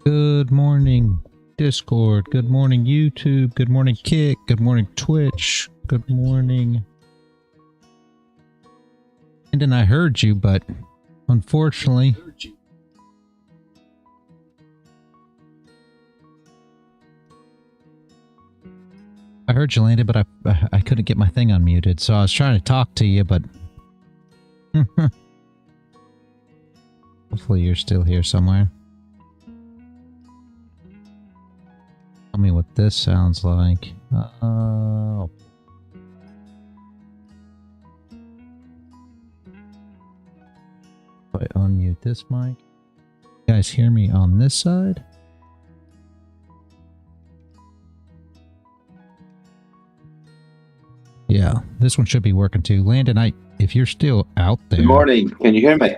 Good morning, Discord. Good morning, YouTube. Good morning, Kick. Good morning, Twitch. Good morning. And I heard you, but unfortunately, I heard you, Landon, but I couldn't get my thing unmuted, so I was trying to talk to you, but hopefully you're still here somewhere. Tell me what this sounds like. Oh. If I unmute this mic. You guys hear me on this side? Yeah, this one should be working too. Landon, if you're still out there. Good morning. Can you hear me?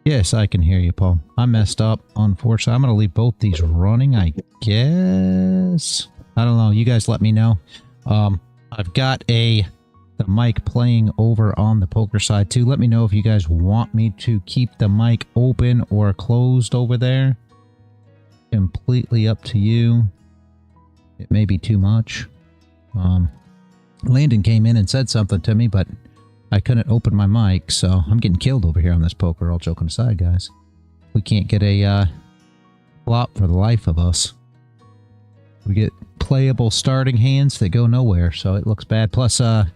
Yes, I can hear you, Paul. I messed up, unfortunately. I'm going to leave both these running, I guess. I don't know. You guys let me know. I've got the mic playing over on the poker side, too. Let me know if you guys want me to keep the mic open or closed over there. Completely up to you. It may be too much. Landon came in and said something to me, but I couldn't open my mic, so I'm getting killed over here on this poker, all joking aside, guys. We can't get a flop for the life of us. We get playable starting hands that go nowhere, so it looks bad. Plus, the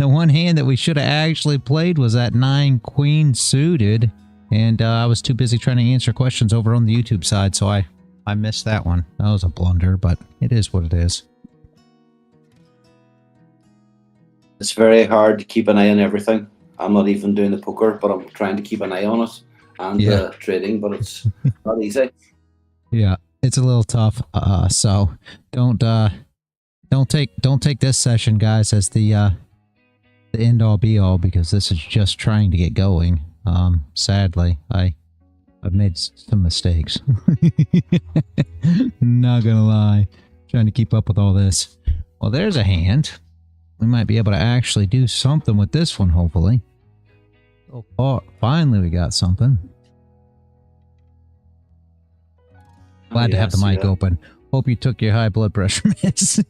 one hand that we should have actually played was that 9 queen suited, and I was too busy trying to answer questions over on the YouTube side, so I missed that one. That was a blunder, but it is what it is. It's very hard to keep an eye on everything. I'm not even doing the poker, but I'm trying to keep an eye on it and trading, but it's not easy. Yeah, it's a little tough. So don't take this session, guys, as the end all be all, because this is just trying to get going. Sadly, I've made some mistakes. Not gonna lie, trying to keep up with all this. Well, there's a hand. We might be able to actually do something with this one, hopefully. Oh, finally we got something. Glad to have the mic open. Hope you took your high blood pressure meds.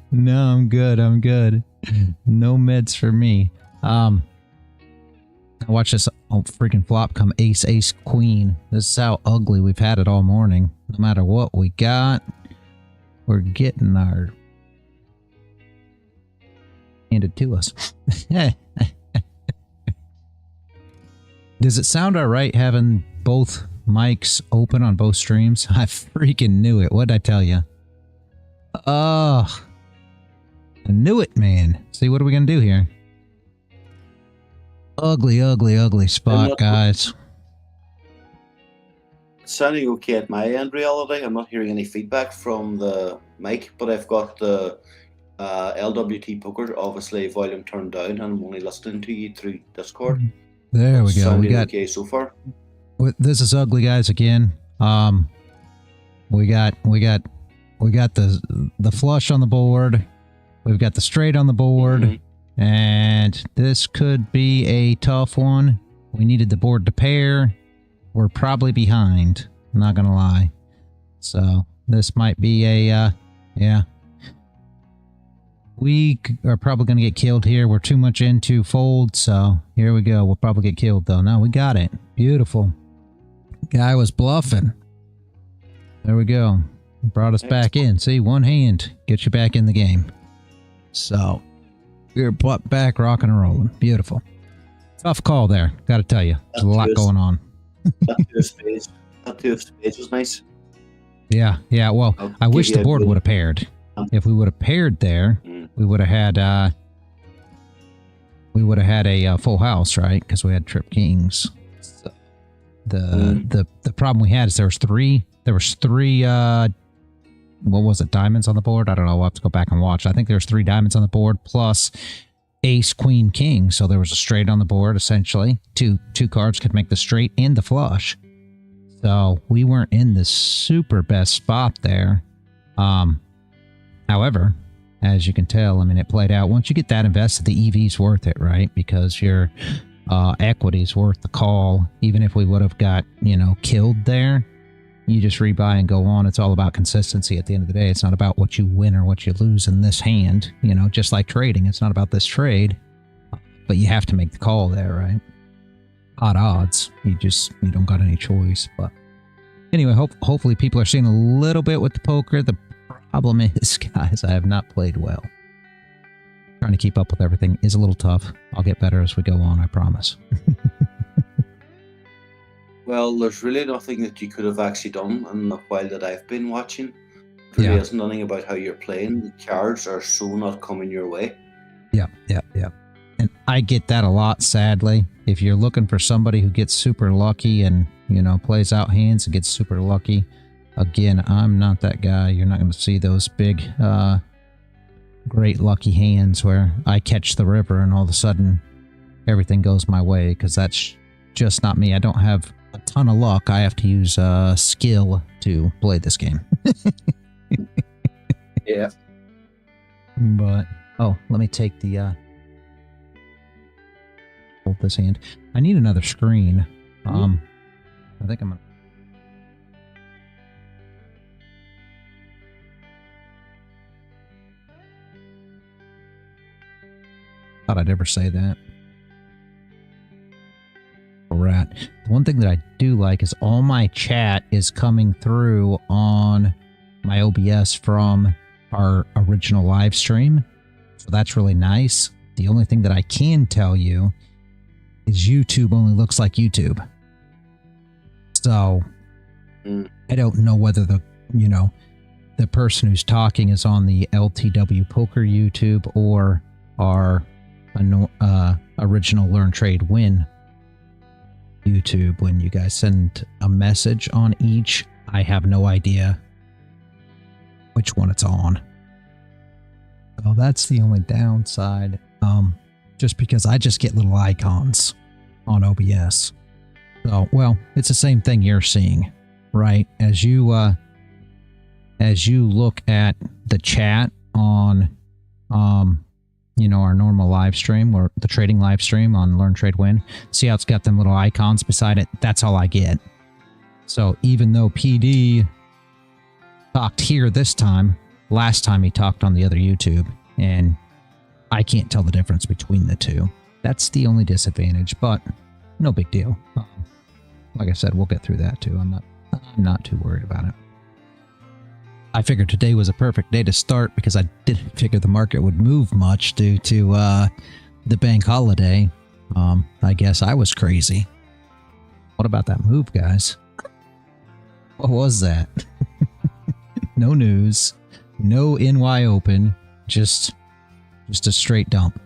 No, I'm good. I'm good. No meds for me. Watch this freaking flop come ace, ace, queen. This is how ugly we've had it all morning. No matter what we got, we're getting our handed to us. Does it sound alright having both mics open on both streams? I freaking knew it. What'd I tell you? Oh, I knew it, man. See, what are we gonna do here? Ugly, ugly, ugly spot, guys. It's sounding okay at my end, reality. I'm not hearing any feedback from the mic, but I've got the LWT poker, obviously volume turned down, and I'm only listening to you through Discord. There we go. We got okay so far. This is ugly, guys. Again, we got the flush on the board. We've got the straight on the board, and this could be a tough one. We needed the board to pair. We're probably behind. I'm not gonna lie. So this might be a yeah. We are probably going to get killed here. We're too much into fold, so here we go. We'll probably get killed, though. No, we got it. Beautiful. Guy was bluffing. There we go. Brought us back in. See, one hand gets you back in the game. So, we're back rocking and rolling. Beautiful. Tough call there, got to tell you. There's a lot going on. That two of spades was nice. Yeah, well, I wish the board would have paired. If we would have paired there, we would have had a full house, right? Because we had trip kings. So the problem we had is there was three what was it, diamonds on the board? I don't know. We'll have to go back and watch. I think there was 3 diamonds on the board plus ace, queen, king. So there was a straight on the board, essentially. Two cards could make the straight and the flush. So we weren't in the super best spot there. However, as you can tell, I mean, it played out. Once you get that invested, the EV's worth it, right? Because you're equity's worth the call. Even if we would have got, you know, killed there, you just rebuy and go on. It's all about consistency at the end of the day. It's not about what you win or what you lose in this hand. You know, just like trading, it's not about this trade, but you have to make the call there, right? Hot odds. You don't got any choice. But anyway, hopefully people are seeing a little bit with the poker. The problem is, guys, I have not played well. Trying to keep up with everything is a little tough. I'll get better as we go on, I promise. Well, there's really nothing that you could have actually done in the while that I've been watching. There really isn't nothing about how you're playing. The cards are so not coming your way. Yeah. And I get that a lot, sadly. If you're looking for somebody who gets super lucky and, you know, plays out hands and gets super lucky, again, I'm not that guy. You're not going to see those big, great lucky hands where I catch the river and all of a sudden everything goes my way, because that's just not me. I don't have a ton of luck. I have to use skill to play this game. Yeah. But, oh, let me take the, hold this hand. I need another screen. I think I'm gonna. Thought I'd ever say that. Rat. The one thing that I do like is all my chat is coming through on my OBS from our original live stream. So that's really nice. The only thing that I can tell you is YouTube only looks like YouTube. So I don't know whether the person who's talking is on the LTW Poker YouTube or our original LearnTradeWin YouTube. When you guys send a message on each, I have no idea which one it's on. So that's the only downside. Just because I just get little icons on OBS. So, well, it's the same thing you're seeing, right? As you look at the chat on our normal live stream or the trading live stream on LearnTradeWin, see how it's got them little icons beside it? That's all I get. So even though PD talked here this time, last time he talked on the other YouTube, and I can't tell the difference between the two. That's the only disadvantage, but no big deal. Like I said, we'll get through that too. I'm not too worried about it. I figured today was a perfect day to start because I didn't figure the market would move much due to the bank holiday. I guess I was crazy. What about that move, guys? What was that? No news, no NY open, just a straight dump.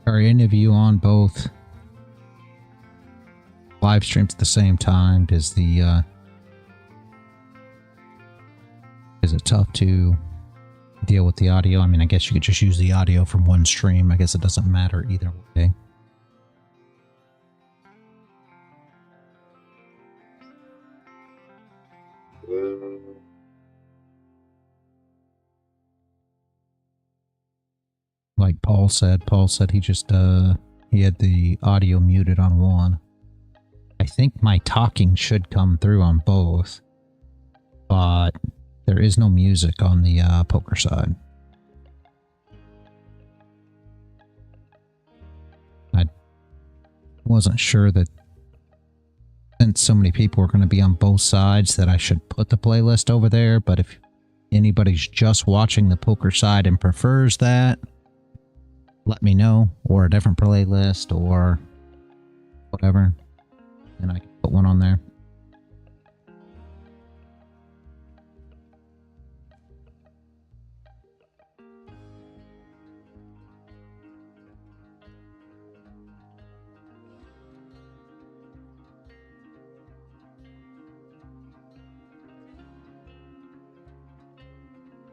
Are any of you on both live streams at the same time? Is it tough to deal with the audio? I mean, I guess you could just use the audio from one stream. I guess it doesn't matter either way. Like Paul said he just he had the audio muted on one. I think my talking should come through on both, but There is no music on the poker side. I wasn't sure that since so many people were going to be on both sides that I should put the playlist over there, but if anybody's just watching the poker side and prefers that, let me know, or a different playlist or whatever, and I can put one on there.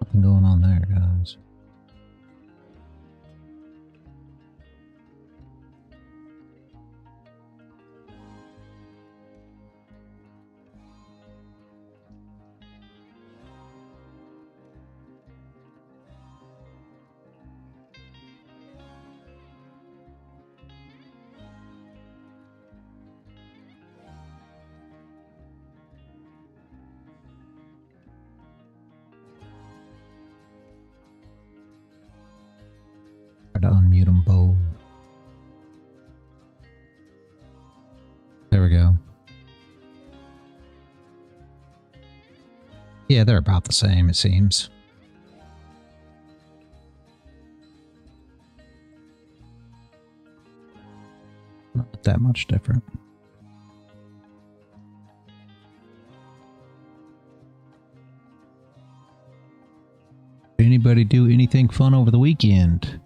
Nothing going on there, guys. Try to unmute them both. There we go. Yeah, they're about the same, it seems. Not that much different. Did anybody do anything fun over the weekend?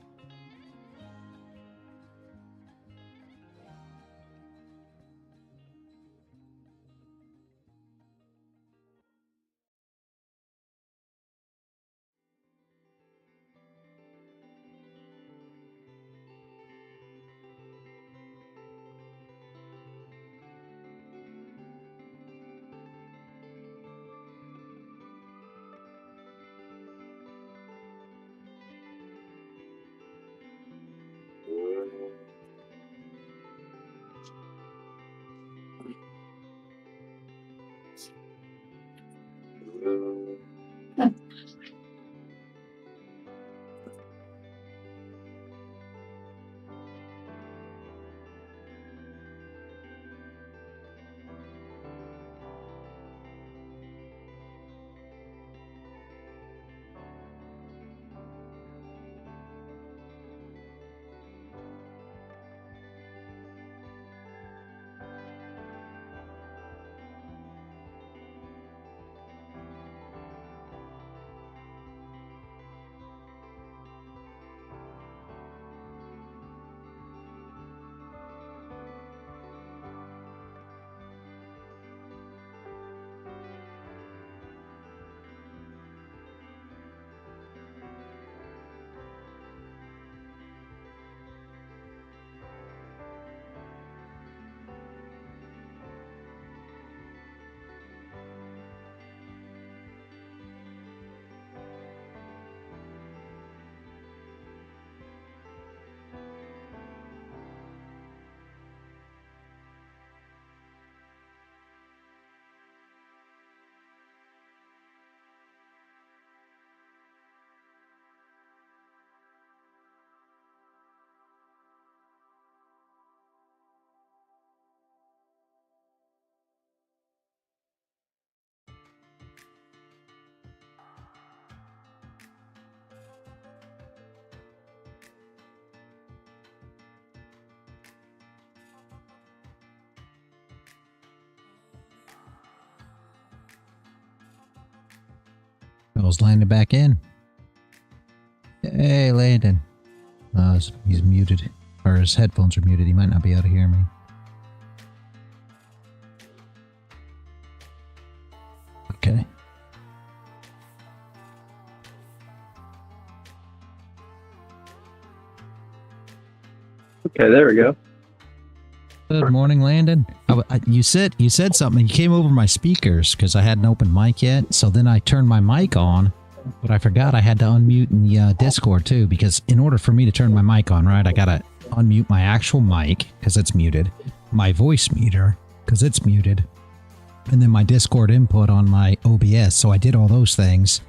Bill's landing back in. Hey, Landon. He's muted. Or his headphones are muted. He might not be able to hear me. Okay. Okay, there we go. Good morning, Landon. You said something. You came over my speakers because I hadn't opened mic yet. So then I turned my mic on, but I forgot I had to unmute in the Discord too. Because in order for me to turn my mic on, right, I gotta unmute my actual mic because it's muted, my voice meter because it's muted, and then my Discord input on my OBS. So I did all those things,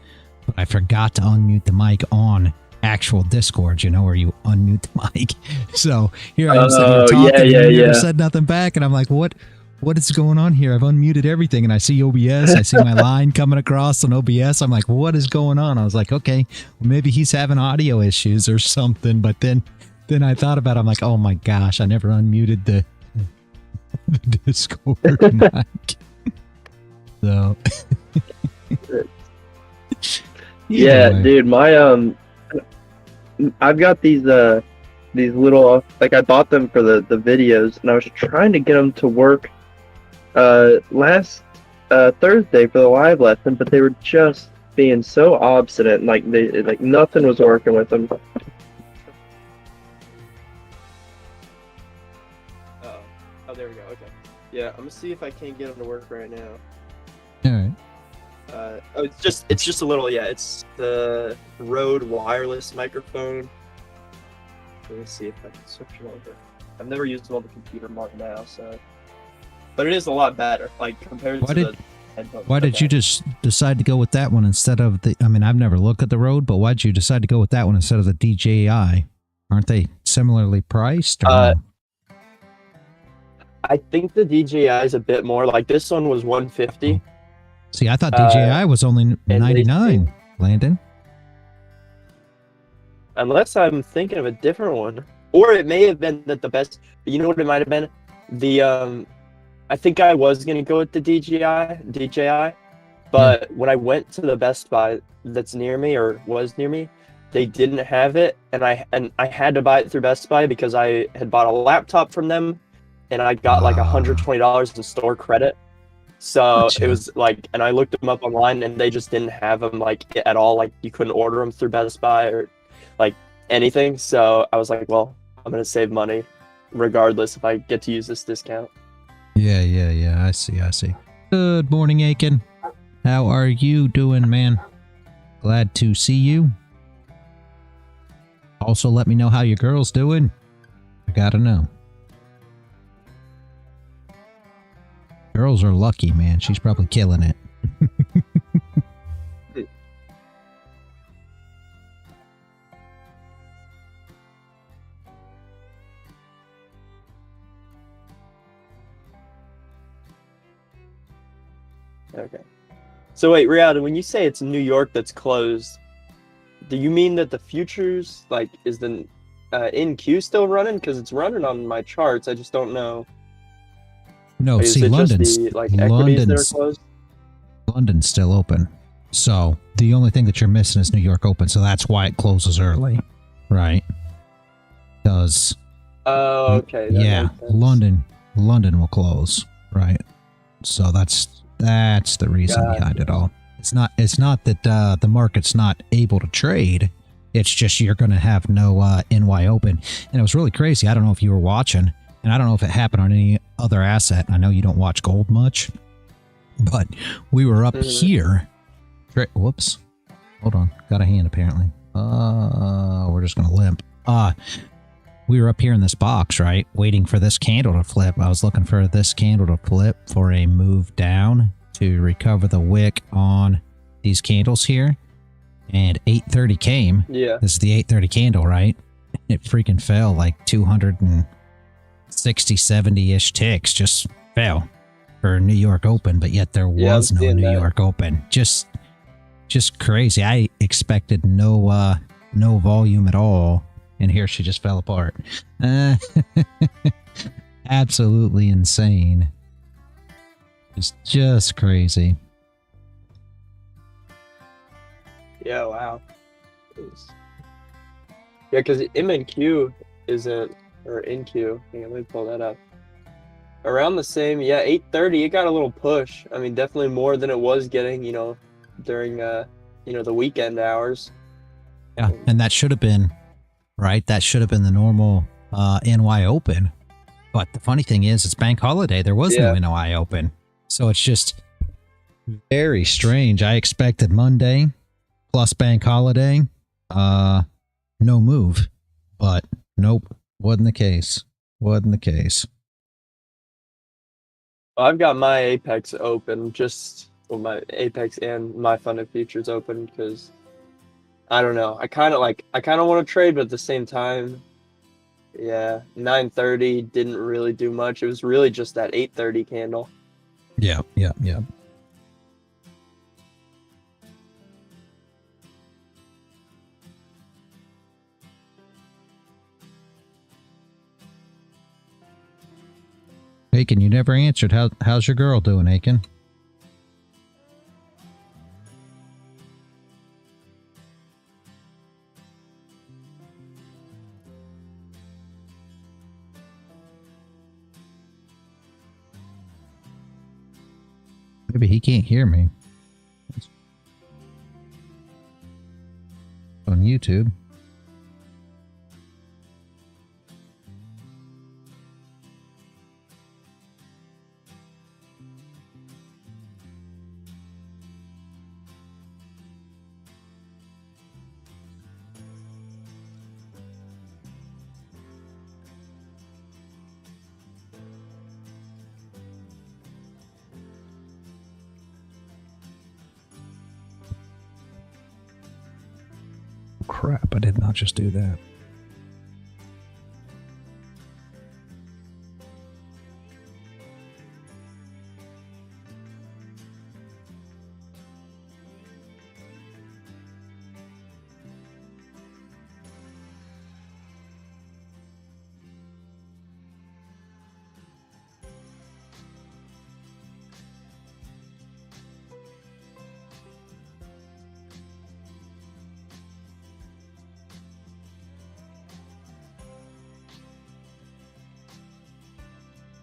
but I forgot to unmute the mic on actual Discord, you know, where you unmute the mic. So here I am sitting here talking, and you never said nothing back, and I'm like, what is going on here? I've unmuted everything, and I see OBS. I see my line coming across on OBS. I'm like, what is going on? I was like, okay, well, maybe he's having audio issues or something. But then I thought about it. I'm like, oh my gosh, I never unmuted the Discord mic. So yeah, dude, my I've got these little, like, I bought them for the videos, and I was trying to get them to work last Thursday for the live lesson, but they were just being so obstinate, and like nothing was working with them. Oh, there we go. Okay. Yeah, I'm gonna see if I can't get them to work right now. all right. Oh, it's just a little, yeah, it's the Rode wireless microphone. Let me see if I can switch it over. I've never used them on the computer more now, so. But it is a lot better, like, compared to the headphones. Why did you just decide to go with that one instead of the, I mean, I've never looked at the Rode, but why'd you decide to go with that one instead of the DJI? Aren't they similarly priced? Or no? I think the DJI is a bit more, like, this one was $150. See, I thought DJI was only $99, Landon. Unless I'm thinking of a different one. Or it may have been that the best, you know what it might have been? The, I think I was going to go with the DJI, but when I went to the Best Buy that's near me, or was near me, they didn't have it, and I had to buy it through Best Buy because I had bought a laptop from them, and I got like $120 in store credit. So it was like, and I looked them up online, and they just didn't have them like at all. Like, you couldn't order them through Best Buy or like anything. So I was like, well, I'm gonna save money regardless if I get to use this discount. Yeah. I see. Good morning, Aiken. How are you doing, man? Glad to see you. Also, let me know how your girl's doing. I gotta know. Girls are lucky, man. She's probably killing it. Okay. So wait, Rihanna, when you say it's New York that's closed, do you mean that the futures, like, is the NQ still running? Because it's running on my charts. I just don't know. No, Is see, it London's, just the, like, equities that are closed? London's still open. So the only thing that you're missing is New York open. So that's why it closes early, right? Because oh, okay. Yeah, London will close, right? So that's the reason behind it all. It's not that the market's not able to trade. It's just you're going to have no NY open. And it was really crazy. I don't know if you were watching, and I don't know if it happened on any other asset. I know you don't watch gold much, but we were up here. Whoops. Hold on. Got a hand apparently. We're just going to limp. We were up here in this box, right? Waiting for this candle to flip. I was looking for this candle to flip for a move down to recover the wick on these candles here. And 8:30 came. Yeah. This is the 8:30 candle, right? It freaking fell like 260, 70-ish ticks. Just fell for New York Open, but yet there was no New York Open. Just crazy. I expected no volume at all. And here she just fell apart. Absolutely insane. It's just crazy. Yeah, wow. Yeah, because MNQ isn't, or NQ, hang on, let me pull that up. Around the same, yeah, 8:30, it got a little push. I mean, definitely more than it was getting, during, the weekend hours. Yeah, and that should have been, right? That should have been the normal NY Open. But the funny thing is, it's bank holiday. There was no NY Open. So it's just very strange. I expected Monday plus bank holiday, no move. But nope, wasn't the case. I've got my Apex open, my Apex and my funded futures open because I don't know. I kind of want to trade, but at the same time, yeah, 9:30 didn't really do much. It was really just that 8:30 candle. Yeah. Aiken, you never answered. How's your girl doing, Aiken? Maybe he can't hear me. On YouTube. Crap, I did not just do that.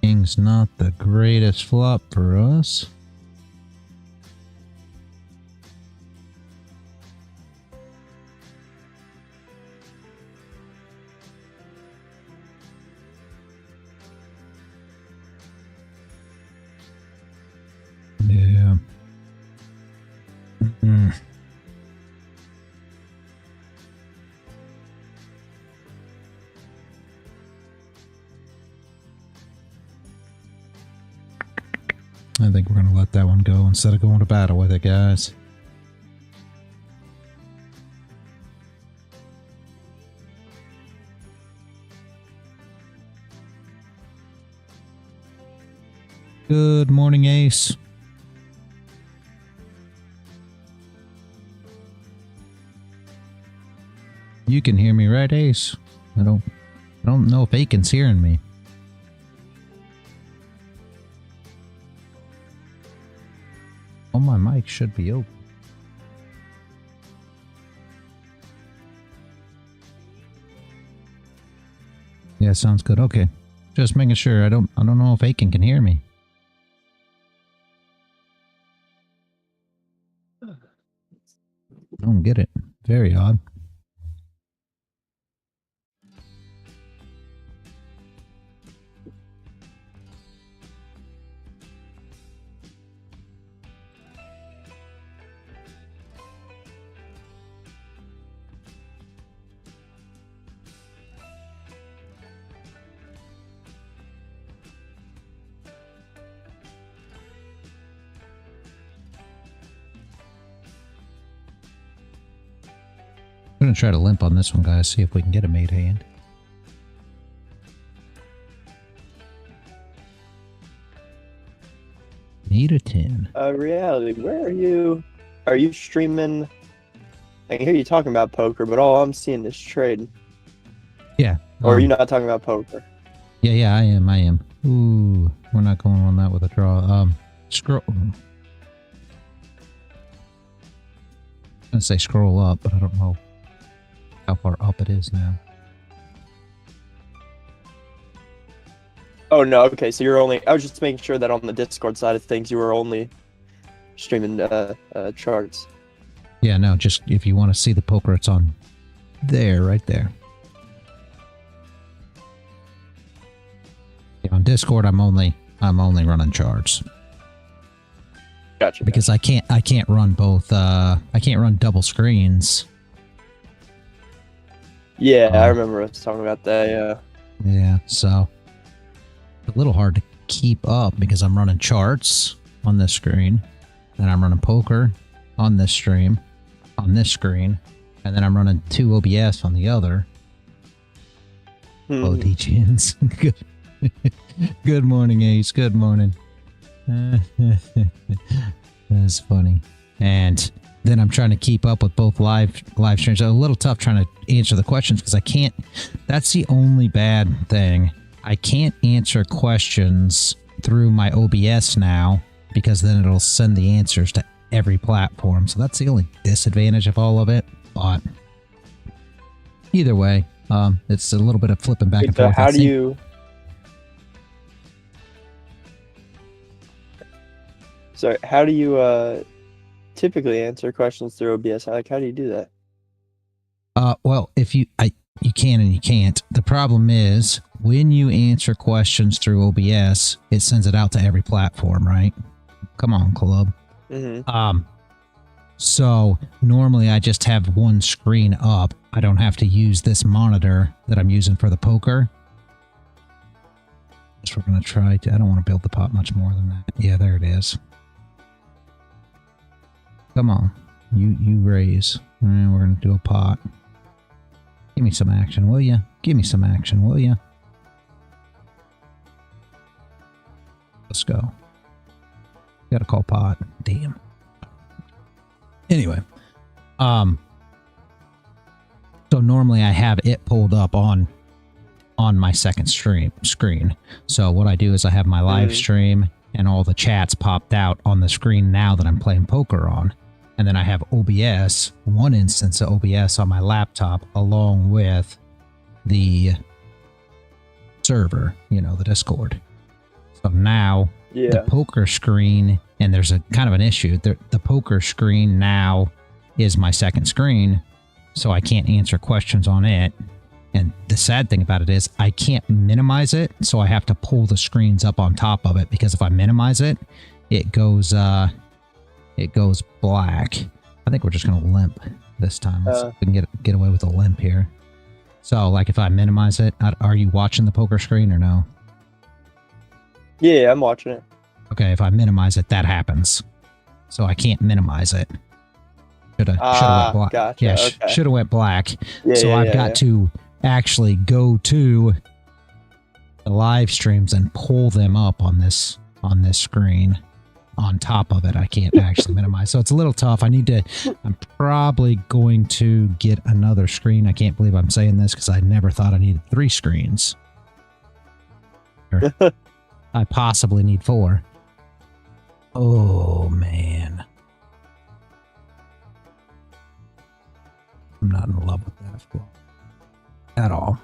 King's not the greatest flop for us. Yeah. I think we're going to let that one go instead of going to battle with it, guys. Good morning, Ace. You can hear me, right, Ace? I don't know if Aiken's hearing me. Oh, my mic should be open. Yeah, sounds good. Okay. Just making sure. I don't know if Aiken can hear me. I don't get it. Very odd. I'm going to try to limp on this one, guys, see if we can get a made hand. Need a 10. Reality, where are you? Are you streaming? I can hear you talking about poker, but all I'm seeing is trade. Yeah. Or are you not talking about poker? Yeah, I am. Ooh, we're not going on that with a draw. Scroll. I'm going to say scroll up, but I don't know how far up it is now. Oh, no, okay, so you're only... I was just making sure that on the Discord side of things, you were only streaming charts. Yeah, no, just if you want to see the poker, it's on there, right there. Yeah, on Discord, I'm only running charts. Gotcha. Because I can't run both, I can't run double screens. Yeah, I remember us talking about that, yeah. Yeah, so a little hard to keep up because I'm running charts on this screen, and I'm running poker on this screen, and then I'm running 2 OBS on the other. Oh, DJs. Good morning, Ace. Good morning. That's funny. And then I'm trying to keep up with both live streams. It's a little tough trying to answer the questions because I can't. That's the only bad thing. I can't answer questions through my OBS now because then it'll send the answers to every platform. So that's the only disadvantage of all of it. But either way, it's a little bit of flipping back and forth. How do you? Sorry, how do you typically answer questions through OBS? Like, how do you do that? Well, if you can and you can't. The problem is when you answer questions through OBS, it sends it out to every platform, right? Come on, club. So normally I just have one screen up. I don't have to use this monitor that I'm using for the poker. So we're gonna try to. I don't want to build the pot much more than that. Yeah, there it is. Come on, you raise. And we're gonna do a pot. Give me some action, will ya? Give me some action, will ya? Let's go. Gotta call pot. Damn. Anyway, so normally I have it pulled up on my second screen. So what I do is I have my live stream and all the chats popped out on the screen now that I'm playing poker on. And then I have OBS, one instance of OBS on my laptop, along with the server, the Discord. So now the poker screen, and there's a kind of an issue. The poker screen now is my second screen, so I can't answer questions on it. And the sad thing about it is I can't minimize it, so I have to pull the screens up on top of it, because if I minimize it, it goes black. I think we're just gonna limp this time. Let's see if we can get away with a limp here. So, like, if I minimize it, are you watching the poker screen or no? Yeah, I'm watching it. Okay, if I minimize it, that happens. So I can't minimize it. Should have went black. Gotcha, Yeah, okay. should have went black. Yeah, so I've got to actually go to the live streams and pull them up on this screen. On top of it, I can't actually minimize. So it's a little tough. I'm probably going to get another screen. I can't believe I'm saying this because I never thought I needed 3 screens. I possibly need 4. Oh, man. I'm not in love with that at all.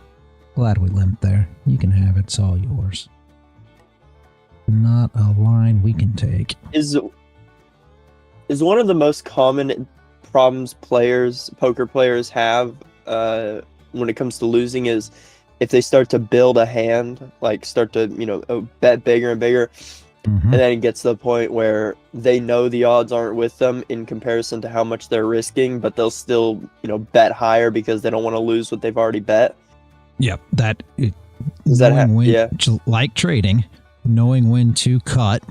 Glad we limped there. You can have it. It's all yours. Not a line we can take. Is one of the most common problems poker players have when it comes to losing is if they start to build a hand, like start to, bet bigger and bigger, and then it gets to the point where they know the odds aren't with them in comparison to how much they're risking, but they'll still, bet higher because they don't want to lose what they've already bet. Yep. Yeah. Like trading, knowing when to cut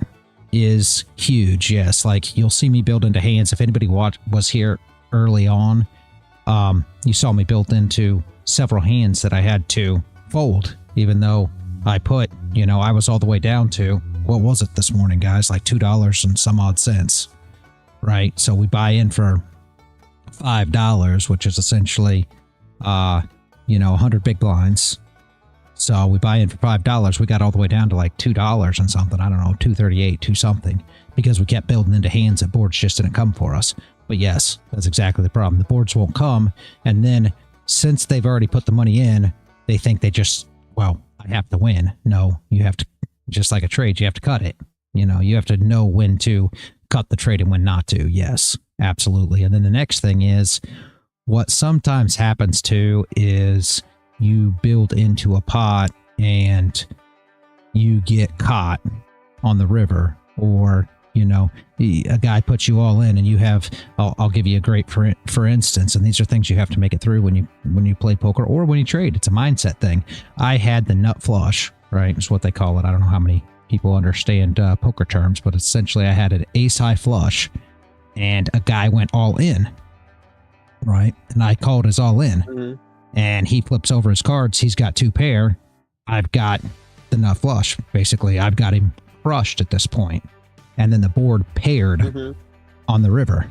is huge. Yes, like you'll see me build into hands. If anybody was here early on, you saw me built into several hands that I had to fold, even though I put, I was all the way down to, what was it this morning, guys? Like $2 and some odd cents, right? So we buy in for $5, which is essentially, 100 big blinds. So we buy in for $5. We got all the way down to like $2 and something. I don't know, $2.38, $2 something, because we kept building into hands that boards just didn't come for us. But yes, that's exactly the problem. The boards won't come, and then since they've already put the money in, they think I have to win. No, you have to, just like a trade, you have to cut it. You have to know when to cut the trade and when not to. Yes, absolutely. And then the next thing is, what sometimes happens too is you build into a pot and you get caught on the river, or a guy puts you all in and you have, I'll give you a great for instance, and these are things you have to make it through when you play poker or when you trade. It's a mindset thing. I had the nut flush, right? It's what they call it. I don't know how many people understand poker terms, but essentially I had an ace high flush and a guy went all in, right? And I called his all in, and he flips over his cards. He's got 2 pair. I've got the nut flush. Basically, I've got him crushed at this point. And then the board paired on the river.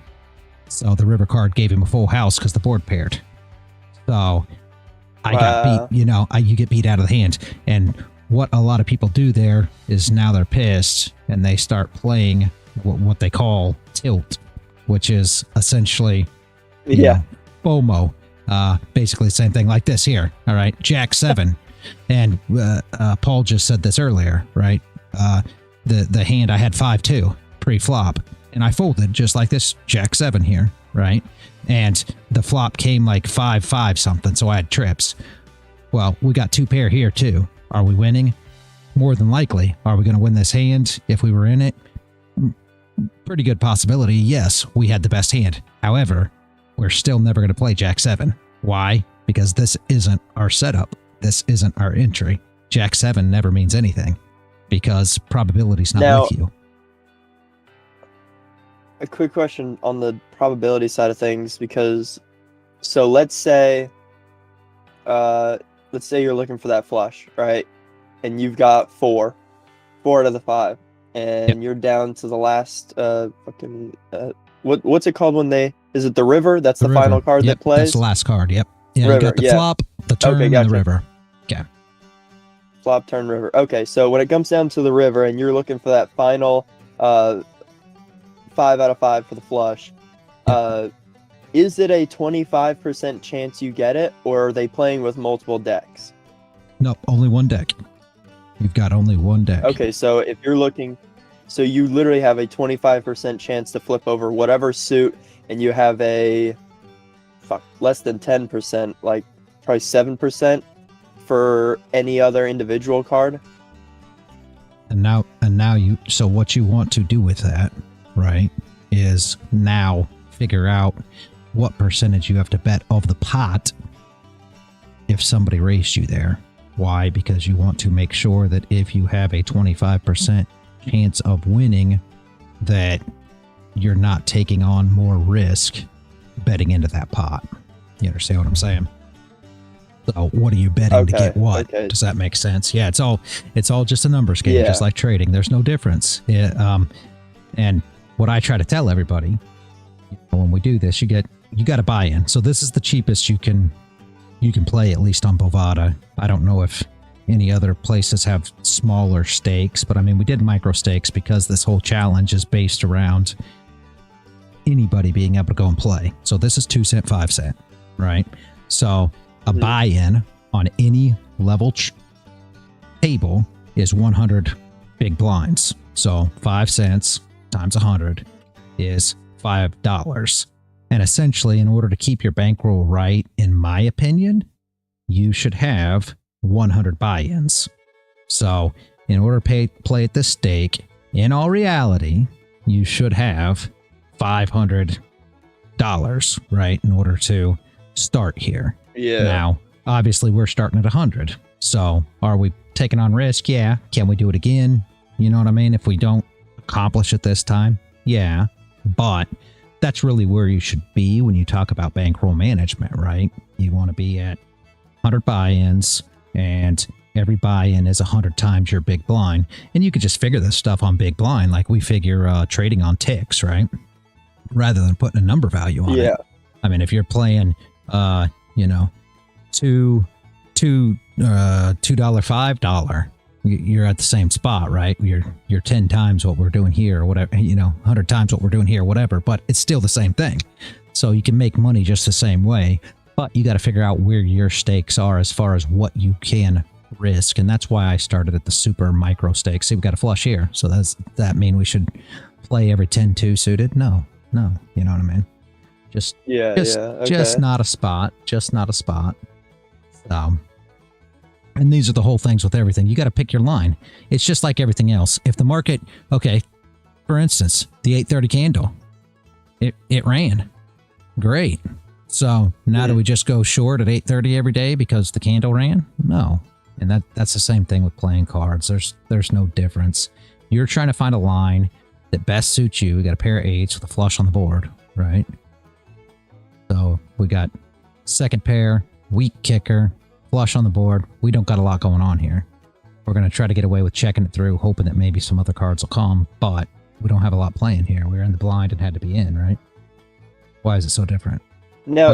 So the river card gave him a full house because the board paired. So I got beat, you get beat out of the hand. And what a lot of people do there is now they're pissed and they start playing what they call tilt, which is essentially FOMO. Basically the same thing like this here. All right, Jack 7. And Paul just said this earlier, right? The hand I had 5-2 pre-flop, and I folded just like this Jack 7 here, right? And the flop came like 5-5 something, so I had trips. Well, we got 2 pair here too. Are we winning? More than likely. Are we going to win this hand if we were in it? Pretty good possibility. Yes, we had the best hand. However, we're still never going to play Jack 7. Why? Because this isn't our setup. This isn't our entry. Jack 7 never means anything because probability's not with you. A quick question on the probability side of things, because so let's say you're looking for that flush, right? And you've got 4 out of the 5, and you're down to the last what's it called when is it the river? That's the final card that plays? That's the last card, yep. Yeah, river, you got the flop, the turn, and the river. Okay. Flop, turn, river. Okay, so when it comes down to the river and you're looking for that final 5 out of 5 for the flush, is it a 25% chance you get it, or are they playing with multiple decks? Nope, only one deck. You've got only one deck. Okay, so if you're looking, so you literally have a 25% chance to flip over whatever suit, and you have a less than 10%, like probably 7% for any other individual card. And now so what you want to do with that, right, is now figure out what percentage you have to bet of the pot if somebody raced you there. Why? Because you want to make sure that if you have a 25% chance of winning, that you're not taking on more risk betting into that pot. You understand what I'm saying? So what are you betting to get what? Okay. Does that make sense? Yeah, it's all just a numbers game, just like trading. There's no difference. And what I try to tell everybody, when we do this, you got to buy in. So this is the cheapest you can play, at least on Bovada. I don't know if any other places have smaller stakes, but I mean, we did micro stakes because this whole challenge is based around anybody being able to go and play. So this is 2 cent, 5 cent, right? So a buy-in on any level table is 100 big blinds. So 5 cents times 100 is $5. And essentially, in order to keep your bankroll right, in my opinion, you should have 100 buy-ins. So in order to play at this stake, in all reality, you should have $500, right, in order to start here. Yeah. Now, obviously, we're starting at 100. So are we taking on risk? Yeah. Can we do it again? You know what I mean? If we don't accomplish it this time? Yeah. But that's really where you should be when you talk about bankroll management, right? You want to be at 100 buy-ins, and every buy-in is 100 times your big blind. And you could just figure this stuff on big blind like we figure trading on ticks, right? Rather than putting a number value on it. I mean, if you're playing, $2, $5, you're at the same spot, right? You're 10 times what we're doing here, or whatever, 100 times what we're doing here, whatever, but it's still the same thing. So you can make money just the same way, but you got to figure out where your stakes are as far as what you can risk. And that's why I started at the super micro stakes. See, we got a flush here. So that mean we should play every 10-2 suited? No, you know what I mean? Just not a spot, So, and these are the whole things with everything. You got to pick your line. It's just like everything else. If the market, for instance, the 830 candle, it ran. Great. So now do we just go short at 830 every day because the candle ran? No. And that's the same thing with playing cards. There's no difference. You're trying to find a line that best suits you. We got a pair of 8s with a flush on the board, right? So we got second pair, weak kicker, flush on the board. We don't got a lot going on here. We're going to try to get away with checking it through, hoping that maybe some other cards will come, but we don't have a lot playing here. We're in the blind and had to be in, right? Why is it so different? Now,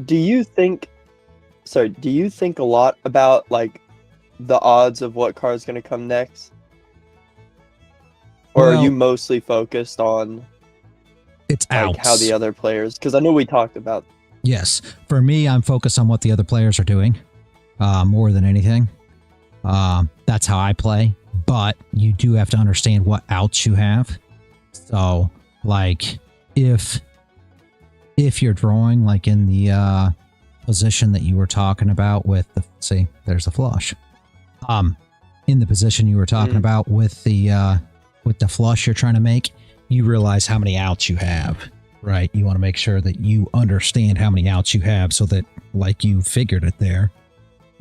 do you think a lot about like the odds of what card's going to come next? Or are you mostly focused on it's like outs. how the other players, because I know we talked about. Yes. For me, I'm focused on what the other players are doing more than anything. That's how I play. But you do have to understand what outs you have. So, like, if you're drawing, like in the position that you were talking about with the, see, there's a flush. In the position you were talking about with the flush you're trying to make, you realize how many outs you have, right? You want to make sure that you understand how many outs you have so that, like you figured it there,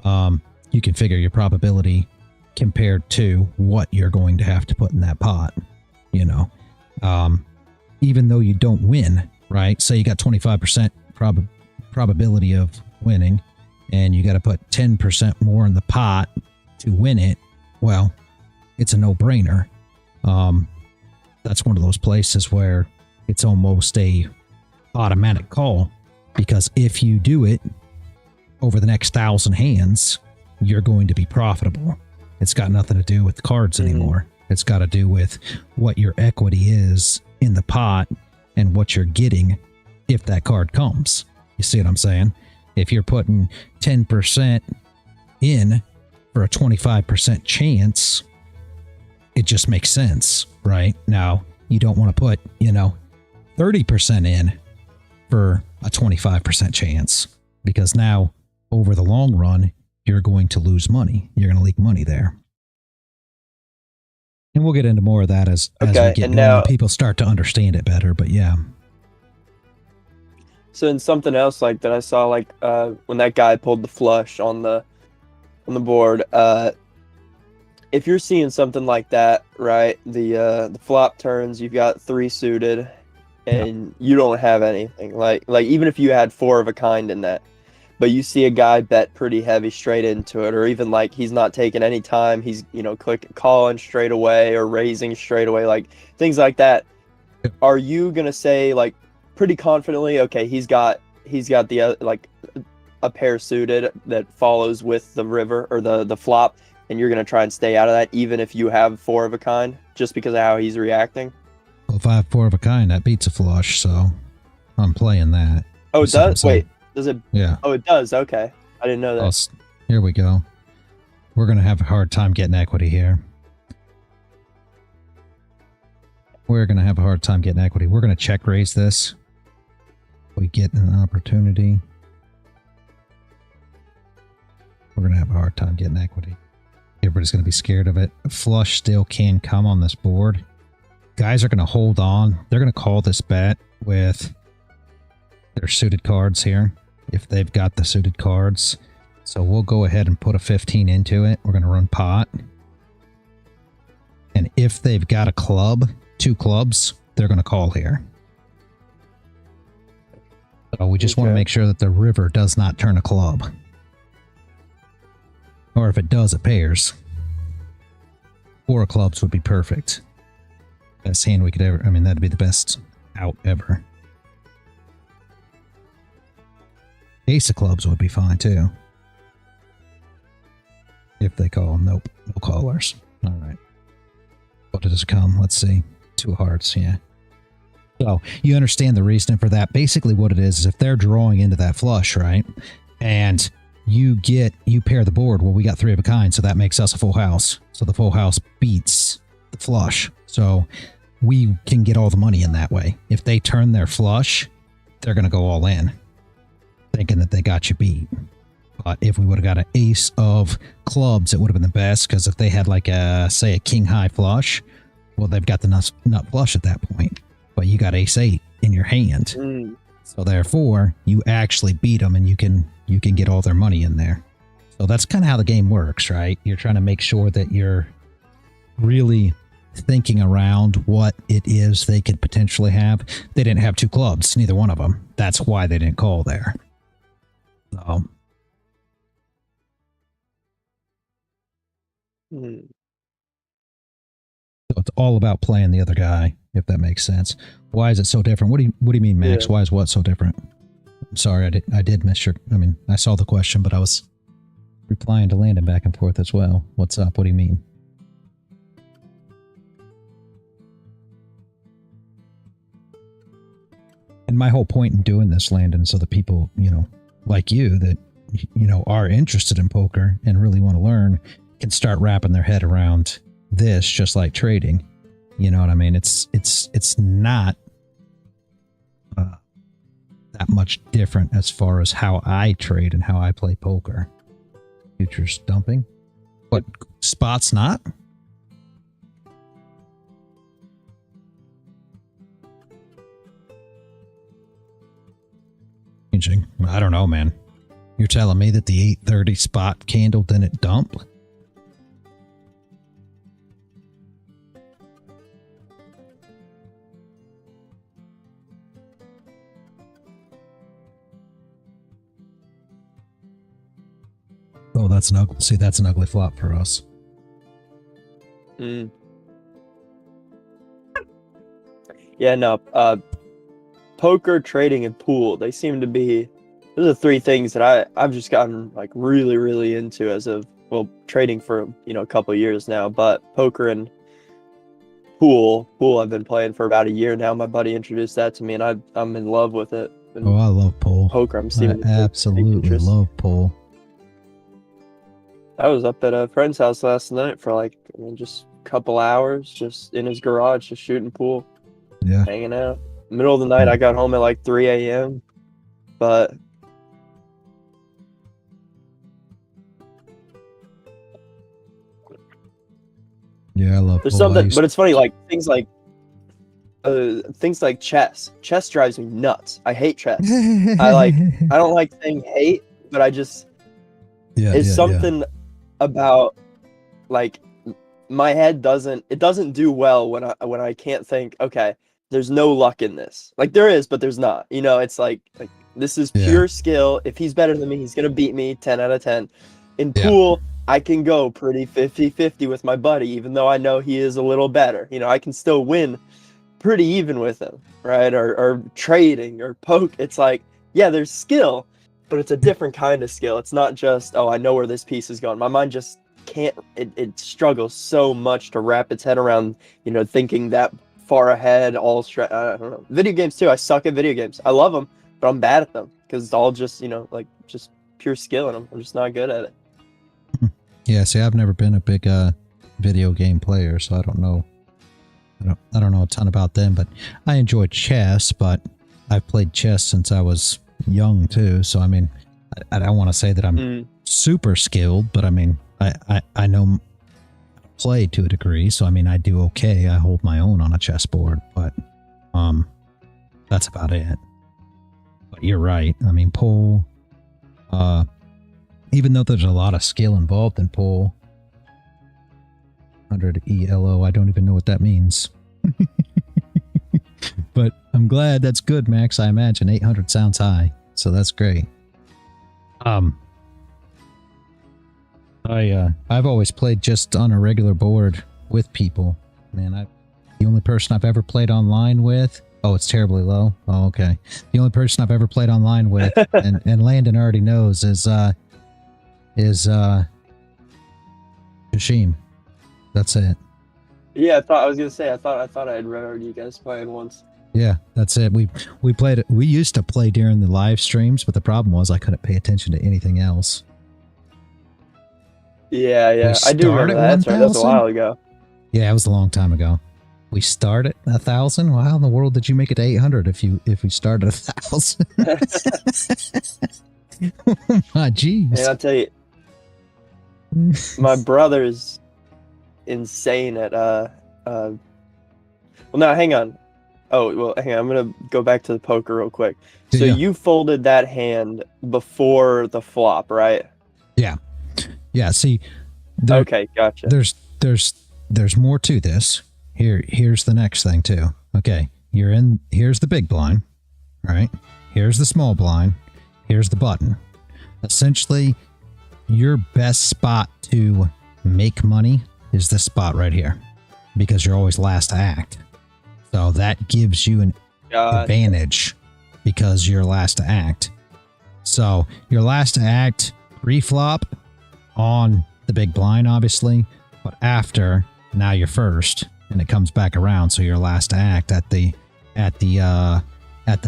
you can figure your probability compared to what you're going to have to put in that pot, you know. Even though you don't win, right? Say you got 25% probability of winning and you got to put 10% more in the pot to win it, well, it's a no-brainer. That's one of those places where it's almost a automatic call, because if you do it over the next 1,000 hands, you're going to be profitable. It's got nothing to do with cards anymore. It's got to do with what your equity is in the pot and what you're getting if that card comes. You see what I'm saying? If you're putting 10% in for a 25% chance, it just makes sense, right? Now, you don't want to put, 30% in for a 25% chance, because now over the long run, you're going to lose money. You're going to leak money there. And we'll get into more of that as we get going and people start to understand it better, but yeah. So in something else like that I saw, like when that guy pulled the flush on the board, if you're seeing something like that, right, the flop turns, you've got 3 suited and you don't have anything, like even if you had 4 of a kind in that, but you see a guy bet pretty heavy straight into it, or even like he's not taking any time, he's calling straight away or raising straight away, like things like that. Are you gonna say like pretty confidently, okay, he's got the like a pair suited that follows with the river or the flop, and you're going to try and stay out of that even if you have 4 of a kind, just because of how he's reacting? Well, if I have 4 of a kind, that beats a flush, so I'm playing that. Oh, it does? Wait, does it? Yeah. Oh, it does? Okay. I didn't know that. Here we go. We're going to have a hard time getting equity here. We're going to have a hard time getting equity. We're going to check raise this. We get an opportunity. We're going to have a hard time getting equity. Everybody's going to be scared of it. A flush still can come on this board. Guys are going to hold on. They're going to call this bet with their suited cards here, if they've got the suited cards. So we'll go ahead and put a 15 into it. We're going to run pot. And if they've got a club, 2 clubs, they're going to call here. So we just want to make sure that the river does not turn a club. Or if it does, it pairs. 4 of clubs would be perfect. Best hand we could ever... I mean, that'd be the best out ever. Ace of clubs would be fine, too. If they call. Nope. No callers. All right. What does come? Let's see. 2 hearts, yeah. So, you understand the reasoning for that. Basically, what it is if they're drawing into that flush, right? And... you pair the board. Well, we got 3 of a kind, so that makes us a full house. So the full house beats the flush. So we can get all the money in that way. If they turn their flush, they're going to go all in, thinking that they got you beat. But if we would have got an ace of clubs, it would have been the best, because if they had like say a king high flush, well, they've got the nut flush at that point. But you got ace 8 in your hand. So therefore, you actually beat them, and you can get all their money in there. So that's kind of how the game works, right? You're trying to make sure that you're really thinking around what it is they could potentially have. They didn't have 2 clubs, neither one of them. That's why they didn't call there. So. Hmm. So it's all about playing the other guy, if that makes sense. Why is it so different? What do you mean, Max? Yeah. Why is what so different? I'm sorry, I did miss your. I mean, I saw the question, but I was replying to Landon back and forth as well. What's up? What do you mean? And my whole point in doing this, Landon, so that people, like you, that, are interested in poker and really want to learn, can start wrapping their head around this, just like trading. You know what I mean? It's not that much different as far as how I trade and how I play poker. Futures dumping? What, spots not? I don't know, man. You're telling me that the 830 spot candle didn't dump? Oh, that's an ugly. See, that's an ugly flop for us. Yeah, no. Poker, trading, and pool. They seem to be. Those are 3 things that I've just gotten like really, really into as of trading for a couple of years now. But poker and pool I've been playing for about a year now. My buddy introduced that to me, and I'm in love with it. And I love pool. Poker, I'm seeing. I absolutely love pool. I was up at a friend's house last night for just a couple hours, just in his garage, just shooting pool. Yeah. Hanging out. Middle of the night, I got home at like 3 a.m. But yeah, I love there's pool. something, but it's funny, like things like chess. Chess drives me nuts. I hate chess. I don't like saying hate, but I just it's something about like my head doesn't do well when I can't think, okay, there's no luck in this. Like there is, but there's not. It's like this is pure skill. If he's better than me, he's gonna beat me 10 out of 10. In pool, I can go pretty 50-50 with my buddy, even though I know he is a little better. I can still win pretty even with him, right? Or trading or poke. It's like, yeah, there's skill, but it's a different kind of skill. It's not just, oh, I know where this piece is going. My mind just can't. It struggles so much to wrap its head around, thinking that far ahead. I don't know. Video games too. I suck at video games. I love them, but I'm bad at them because it's all just just pure skill in them. I'm just not good at it. Yeah, see, I've never been a big video game player, so I don't know. I don't know a ton about them, but I enjoy chess. But I've played chess since I was young too. So I mean, I don't want to say that I'm super skilled, but I mean, I know play to a degree, so I mean I do okay. I hold my own on a chessboard, but that's about it. But you're right. I mean, pool, even though there's a lot of skill involved in pool, 100 ELO, I don't even know what that means. But I'm glad. That's good, Max. I imagine 800 sounds high, so that's great. I've always played just on a regular board with people. Man, the only person I've ever played online with. Oh, it's terribly low. Oh, okay. The only person I've ever played online with, and Landon already knows, is Hashim. That's it. Yeah, I was gonna say I thought I had heard you guys playing once. Yeah, that's it. We played it. We used to play during the live streams, but the problem was I couldn't pay attention to anything else. Yeah, I do remember that. That's right. That was a while ago. Yeah, it was a long time ago. We started 1,000. Well, how in the world did you make it to 800 if we started 1,000? Oh my jeez. And I'll tell you, my brother's insane at well, no, hang on. Oh, well, hang on. I'm gonna go back to the poker real quick. So you folded that hand before the flop, right? Yeah. Yeah, see, Okay, gotcha. There's more to this. Here's the next thing too. Okay, here's the big blind, right? Here's the small blind. Here's the button. Essentially, your best spot to make money is this spot right here, because you're always last to act. So that gives you an advantage because you're last to act. So you're last to act pre-flop on the big blind, obviously, but after, now you're first, and it comes back around, so you're last to act at the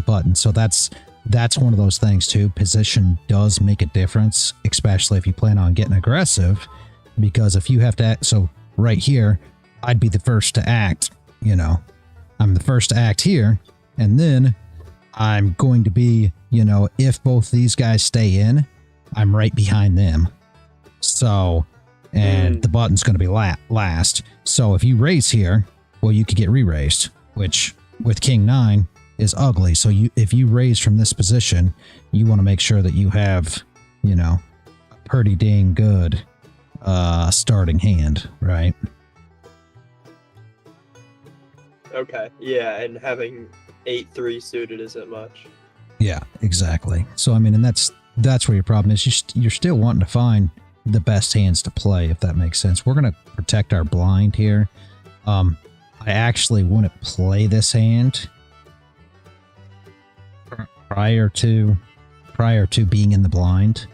button. So that's one of those things too. Position does make a difference, especially if you plan on getting aggressive, because if you have to act, so right here, I'd be the first to act, you know, I'm the first to act here, and then I'm going to be, you know, if both these guys stay in, I'm right behind them. So, and the button's going to be last. So if you raise here, well, you could get re-raised, which with King 9 is ugly. So if you raise from this position, you want to make sure that you have, you know, a pretty dang good starting hand, right? Okay, yeah, and having 8-3 suited isn't much. Yeah, exactly. So I mean, and that's where your problem is. You're still wanting to find the best hands to play, if that makes sense. We're going to protect our blind here. I actually wouldn't play this hand prior to being in the blind.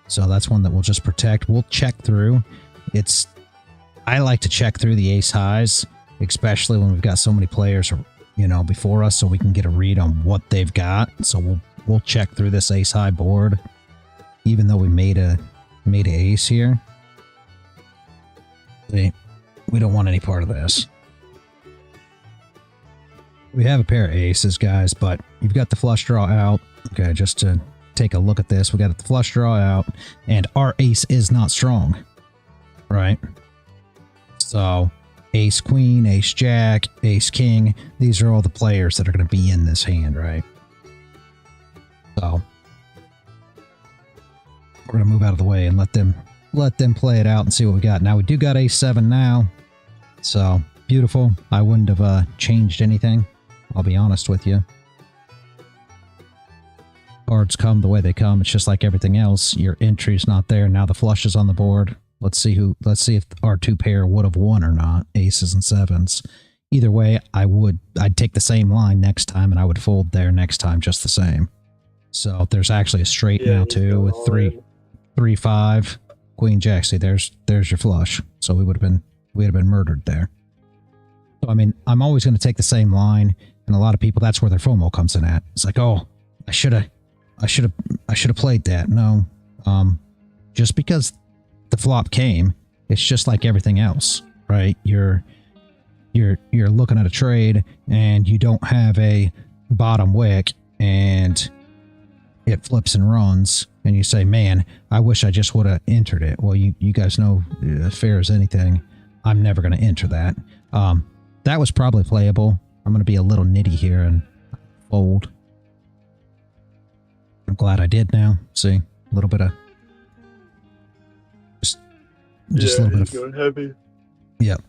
So that's one that we'll just protect. We'll check through. I like to check through the ace highs, especially when we've got so many players, you know, before us, so we can get a read on what they've got. So we'll check through this ace high board, even though we made an ace here. See, we don't want any part of this. We have a pair of aces, guys, but you've got the flush draw out. Okay, just to take a look at this, we got the flush draw out, and our ace is not strong, right? So ace queen, ace jack, ace king, these are all the players that are going to be in this hand, right? So we're going to move out of the way and let them play it out and see what we got. Now we do got ace 7 now, so beautiful. I wouldn't have changed anything, I'll be honest with you. Cards come the way they come. It's just like everything else. Your entry's not there. Now the flush is on the board. Let's see if our two pair would have won or not. Aces and sevens. Either way, I'd take the same line next time, and I would fold there next time just the same. So there's actually a straight now too with 3-5, queen jack. See, there's your flush. So we would have been murdered there. So I mean, I'm always going to take the same line, and a lot of people, that's where their FOMO comes in at. It's like, oh, I should have played that. No, just because the flop came, it's just like everything else, right? You're looking at a trade and you don't have a bottom wick and it flips and runs and you say, man, I wish I just would have entered it. Well, you guys know, fair as anything, I'm never going to enter that. That was probably playable. I'm going to be a little nitty here and fold. I'm glad I did now. See, a little bit of just a little bit of going heavy. Yep.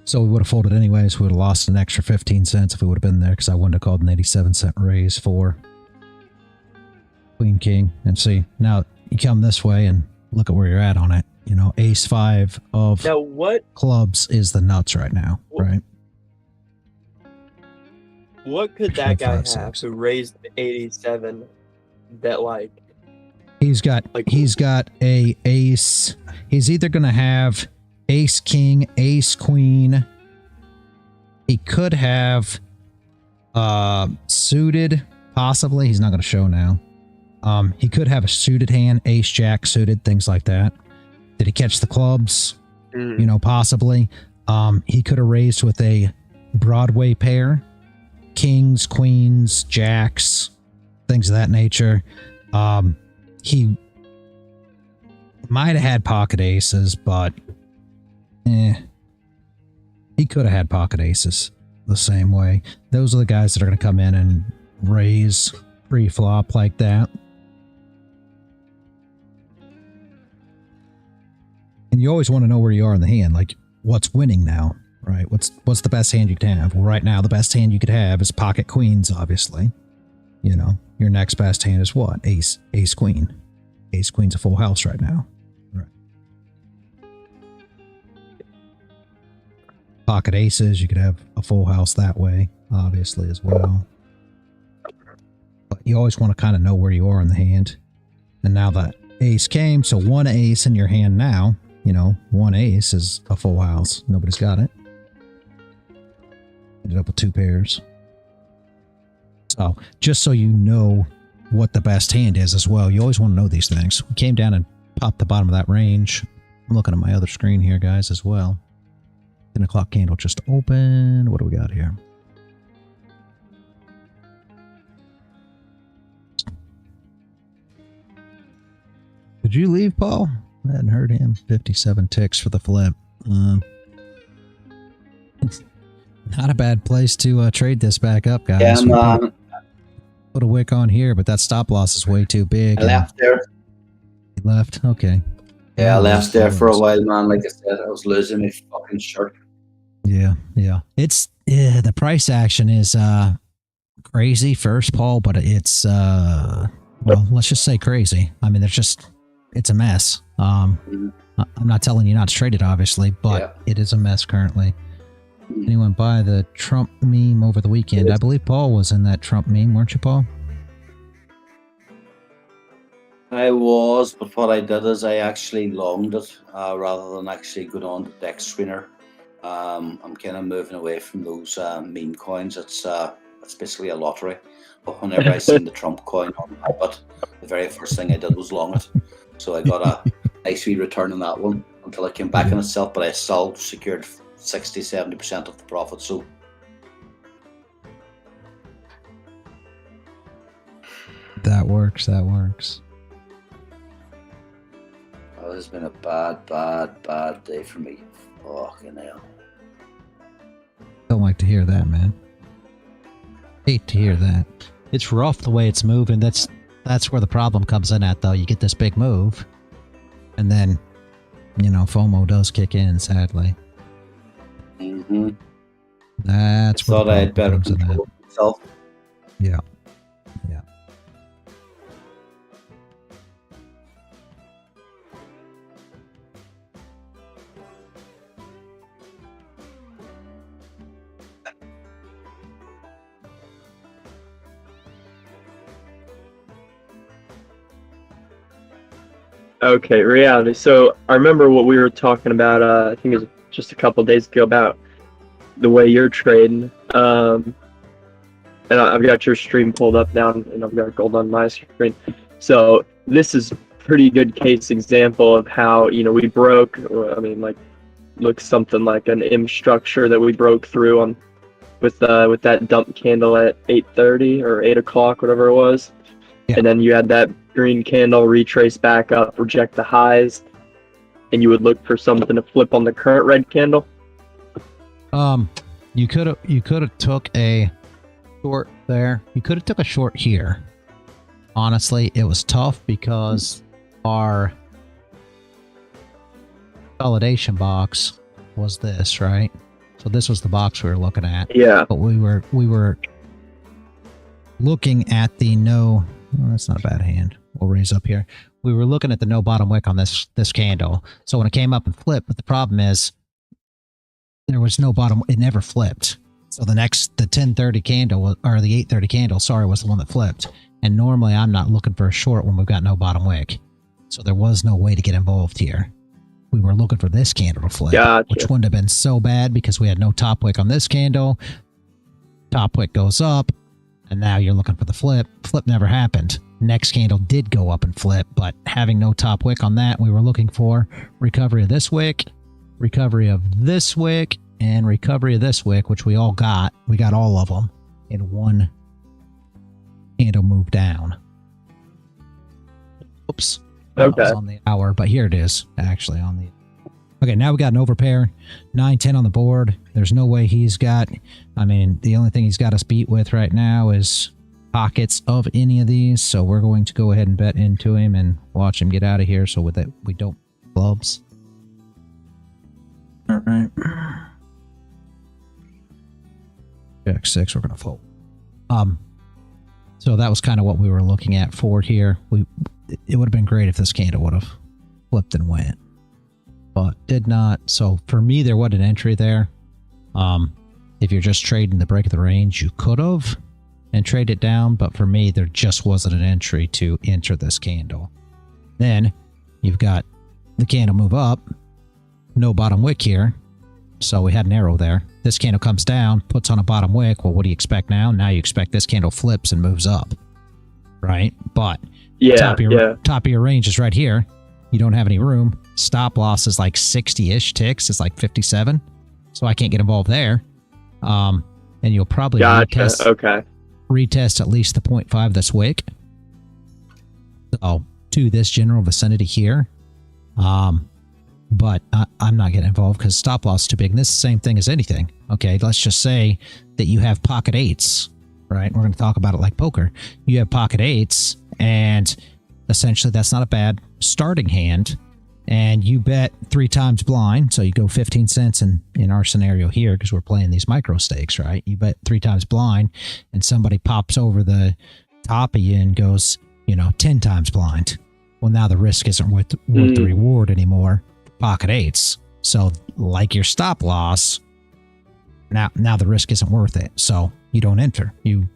So we would have folded anyways. We would have lost an extra 15 cents if we would have been there, because I wouldn't have called an 87-cent raise for queen king. And see, now you come this way and look at where you're at on it. You know, ace 5 of Now what clubs is the nuts right now, right? What could that guy have 6. who raised 87 that like He's got a ace. He's either going to have ace king, ace queen. He could have suited, possibly. He's not going to show now. He could have a suited hand, ace jack suited, things like that. Did he catch the clubs? You know, possibly. He could have raised with a Broadway pair, kings, queens, jacks, things of that nature. He might have had pocket aces, but he could have had pocket aces the same way. Those are the guys that are going to come in and raise pre-flop like that. And you always want to know where you are in the hand, like what's winning now, right? What's the best hand you can have? Well, right now, the best hand you could have is pocket queens, obviously. You know, your next best hand is what? Ace queen. Ace queen's a full house right now. Right. Pocket aces, you could have a full house that way, obviously, as well. But you always want to kind of know where you are in the hand. And now that ace came, so one ace in your hand now, you know, one ace is a full house. Nobody's got it. Ended up with 2 pairs. So, just so you know what the best hand is as well, you always want to know these things. We came down and popped the bottom of that range. I'm looking at my other screen here, guys, as well. 10 o'clock candle just opened. What do we got here? Did you leave, Paul? I hadn't heard him. 57 ticks for the flip. Not a bad place to trade this back up, guys. Yeah, man. Put a wick on here, but that stop loss is way too big. I left there. You left? Okay. Yeah, I left there for a while, man. Like I said, I was losing my fucking shirt. Yeah. It's the price action is crazy first, Paul, but it's well, let's just say crazy. I mean, it's a mess. I'm not telling you not to trade it, obviously, but it is a mess currently. Anyone buy the Trump meme over the weekend? I believe Paul was in that Trump meme, weren't you, Paul? I was, but what I did is I actually longed it rather than actually going on the deck screener. I'm kind of moving away from those meme coins. It's basically a lottery. But whenever I seen the Trump coin on my iPad, the very first thing I did was long it. So I got a nice wee return on that one until it came back on itself, but I still secured 60-70% of the profit. So that works. That has been a bad day for me. Fucking hell. Don't like to hear that, man. Hate to hear that. It's rough the way it's moving. That's where the problem comes in at, though. You get this big move, and then, you know, FOMO does kick in, sadly. That's I where thought I had better control myself. Yeah. Okay, reality. So I remember what we were talking about, I think it was just a couple days ago, about the way you're trading. And I've got your stream pulled up now, and I've got gold on my screen. So this is a pretty good case example of how, you know, we broke, I mean, like, looks something like an M structure that we broke through on with that dump candle at 8:30 or 8 o'clock, whatever it was. Yeah. And then you had that green candle retrace back up, reject the highs, and you would look for something to flip on the current red candle. You could have took a short there. You could have took a short here. Honestly, it was tough because our consolidation box was this, right? So this was the box we were looking at. Yeah. But we were looking at the no. Well, that's not a bad hand. We'll raise up here. We were looking at the no bottom wick on this candle. So when it came up and flipped, but the problem is there was no bottom. It never flipped. So the 10:30 candle, or the 8:30 candle, sorry, was the one that flipped. And normally I'm not looking for a short when we've got no bottom wick. So there was no way to get involved here. We were looking for this candle to flip, gotcha, which wouldn't have been so bad because we had no top wick on this candle. Top wick goes up. And now you're looking for the flip. Flip never happened. Next candle did go up and flip, but having no top wick on that, we were looking for recovery of this wick, recovery of this wick, and recovery of this wick, which we all got. We got all of them in one candle move down. Oops. Okay. On the hour, but here it is, actually, on the... Okay, now we got an overpair, 9-10 on the board. There's no way he's got... I mean, the only thing he's got us beat with right now is pockets of any of these. So we're going to go ahead and bet into him and watch him get out of here so with that we don't clubs. All right. Jack 6, we're going to fold. So that was kind of what we were looking at forward here. It would have been great if this candle would have flipped and went, but did not. So for me, there wasn't an entry there. If you're just trading the break of the range, you could have and trade it down, but for me, there just wasn't an entry to enter this candle. Then you've got the candle move up, no bottom wick here, so we had an arrow there. This candle comes down, puts on a bottom wick. Well, what do you expect now? Now you expect this candle flips and moves up, right? But top of your range is right here. You don't have any room. Stop loss is like 60-ish ticks. It's like 57, so I can't get involved there. And you'll probably retest at least the 0.5 of this wick. So to this general vicinity here. But I'm not getting involved because stop loss is too big. And this is the same thing as anything. Okay, let's just say that you have pocket eights, right? We're going to talk about it like poker. You have pocket eights, and essentially that's not a bad starting hand. And you bet 3 times blind, so you go 15 cents in our scenario here because we're playing these micro stakes, right? You bet 3 times blind, and somebody pops over the top of you and goes, 10 times blind. Well, now the risk isn't worth the reward anymore. Pocket eights. So like your stop loss, now the risk isn't worth it. So you don't enter. You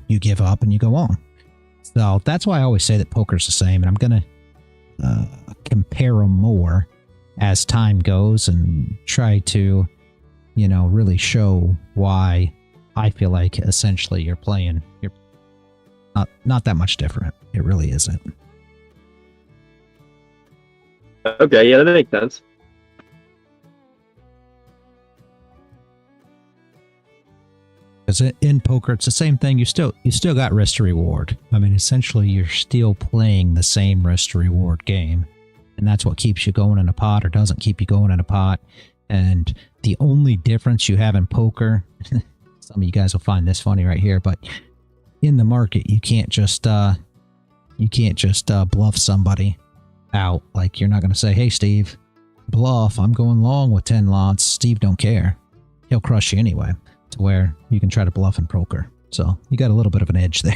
give up and you go on. So that's why I always say that poker's the same, and I'm gonna compare them more as time goes and try to really show why I feel like essentially you're not that much different. It really isn't. Okay, yeah, that makes sense. Because in poker, it's the same thing. You still got risk to reward. I mean, essentially, you're still playing the same risk to reward game, and that's what keeps you going in a pot or doesn't keep you going in a pot. And the only difference you have in poker, some of you guys will find this funny right here, but in the market, you can't just bluff somebody out. Like, you're not going to say, hey, Steve, bluff, I'm going long with 10 lots. Steve don't care. He'll crush you anyway, to where you can try to bluff in poker. So you got a little bit of an edge there.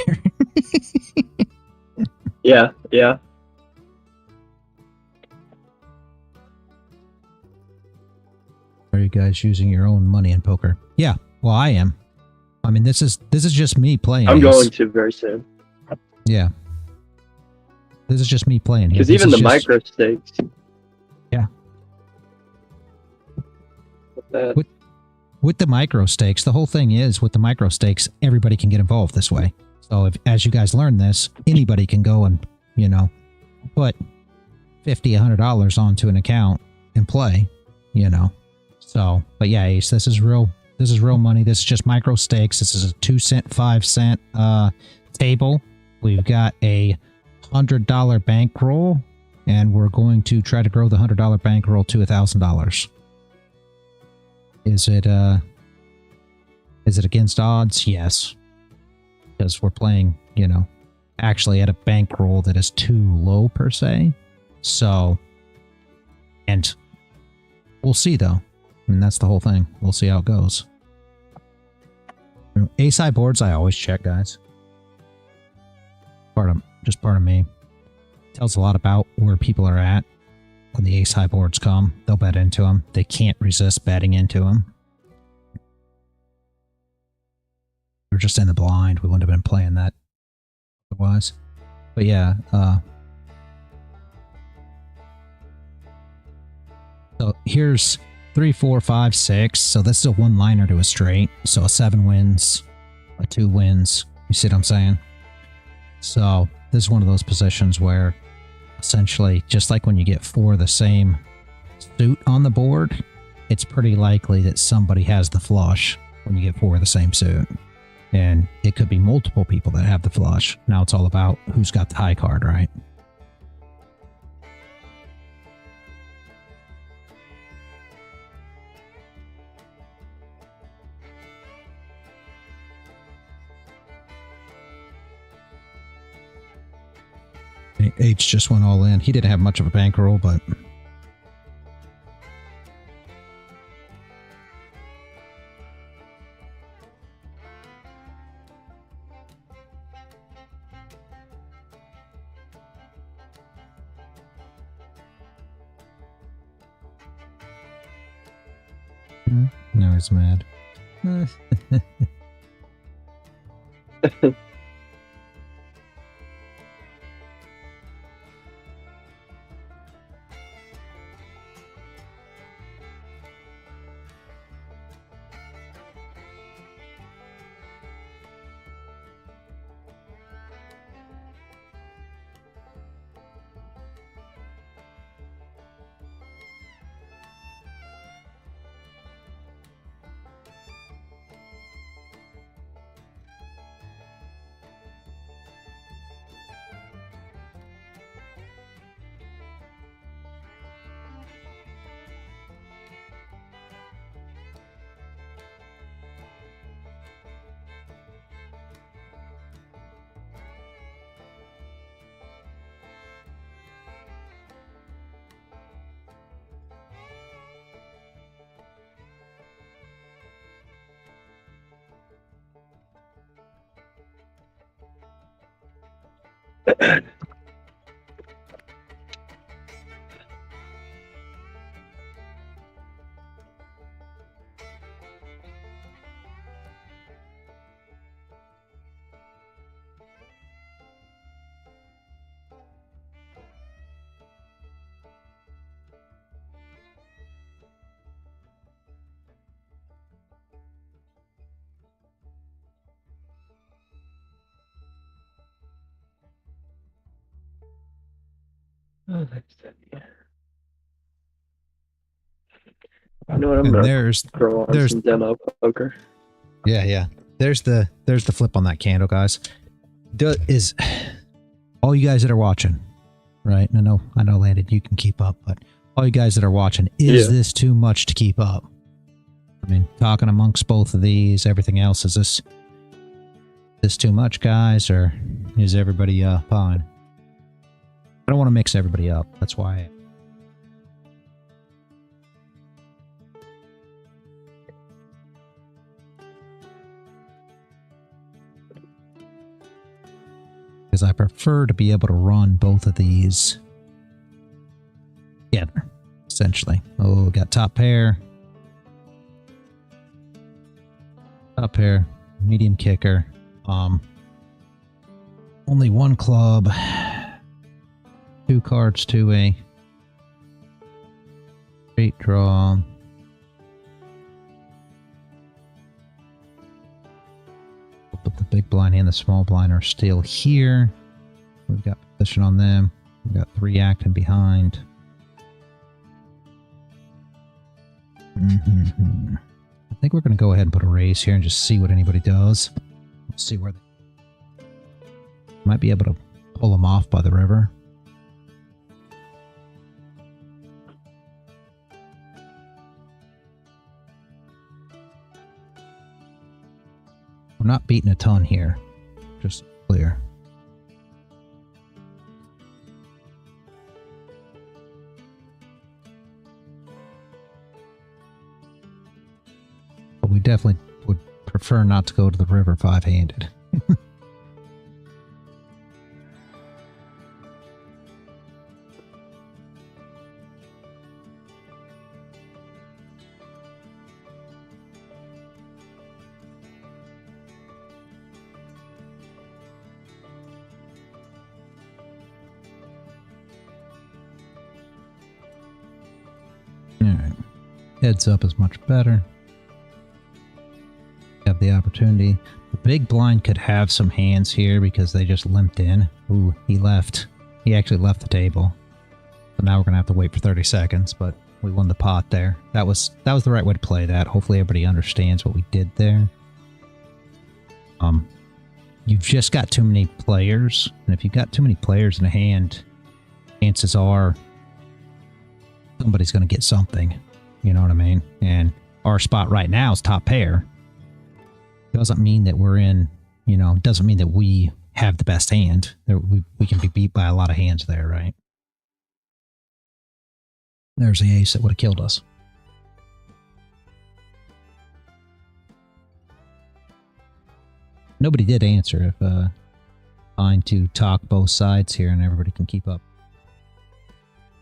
Yeah. Are you guys using your own money in poker? Yeah, well, I am. I mean, this is just me playing. I'm going to very soon. Yeah. This is just me playing here. Because even the micro stakes. Yeah. With the micro stakes, the whole thing is with the micro stakes, everybody can get involved this way. So as you guys learn this, anybody can go and, put $50, $100 onto an account and play, So, but yeah, Ace, this is real money. This is just micro stakes. This is a 2 cent, 5 cent table. We've got a $100 bankroll, and we're going to try to grow the $100 bankroll to $1,000. Is it against odds? Yes, because we're playing, actually at a bankroll that is too low per se. So, and we'll see though. And that's the whole thing. We'll see how it goes. Ace-high boards, I always check, guys. Part of me. Tells a lot about where people are at when the ace-high boards come. They'll bet into them. They can't resist betting into them. We're just in the blind. We wouldn't have been playing that otherwise. But yeah, so here's 3, 4, 5, 6. So this is a one-liner to a straight. So a 7 wins, a 2 wins. You see what I'm saying? So this is one of those positions where essentially, just like when you get 4 of the same suit on the board, it's pretty likely that somebody has the flush when you get 4 of the same suit. And it could be multiple people that have the flush. Now it's all about who's got the high card, right? H just went all in. He didn't have much of a bankroll, but Now he's mad. Oh, that's that. I know what I'm And gonna there's throw on some demo poker. yeah. There's the flip on that candle, guys. Is all you guys that are watching, right? I know, Landon, you can keep up, but all you guys that are watching, is this too much to keep up? I mean, talking amongst both of these, everything else, is this too much, guys, or is everybody fine? I don't want to mix everybody up. That's why. Because I prefer to be able to run both of these together, essentially. Oh, got top pair. Top pair, medium kicker. Only one club. 2 cards to a straight draw. But the big blind and the small blind are still here. We've got position on them. We've got 3 acting behind. I think we're going to go ahead and put a raise here and just see what anybody does. Let's see where they might be able to pull them off by the river. We're not beating a ton here, just clear. But we definitely would prefer not to go to the river 5-handed. Heads up is much better. Have the opportunity. The big blind could have some hands here because they just limped in. Ooh, he left. He actually left the table. So now we're going to have to wait for 30 seconds, but we won the pot there. That was the right way to play that. Hopefully everybody understands what we did there. You've just got too many players, and if you've got too many players in a hand, chances are somebody's going to get something. You know what I mean? And our spot right now is top pair. Doesn't mean that we're in, you know, doesn't mean that we have the best hand. We can be beat by a lot of hands there, right? There's the ace that would have killed us. Nobody did answer. If fine to talk both sides here and everybody can keep up.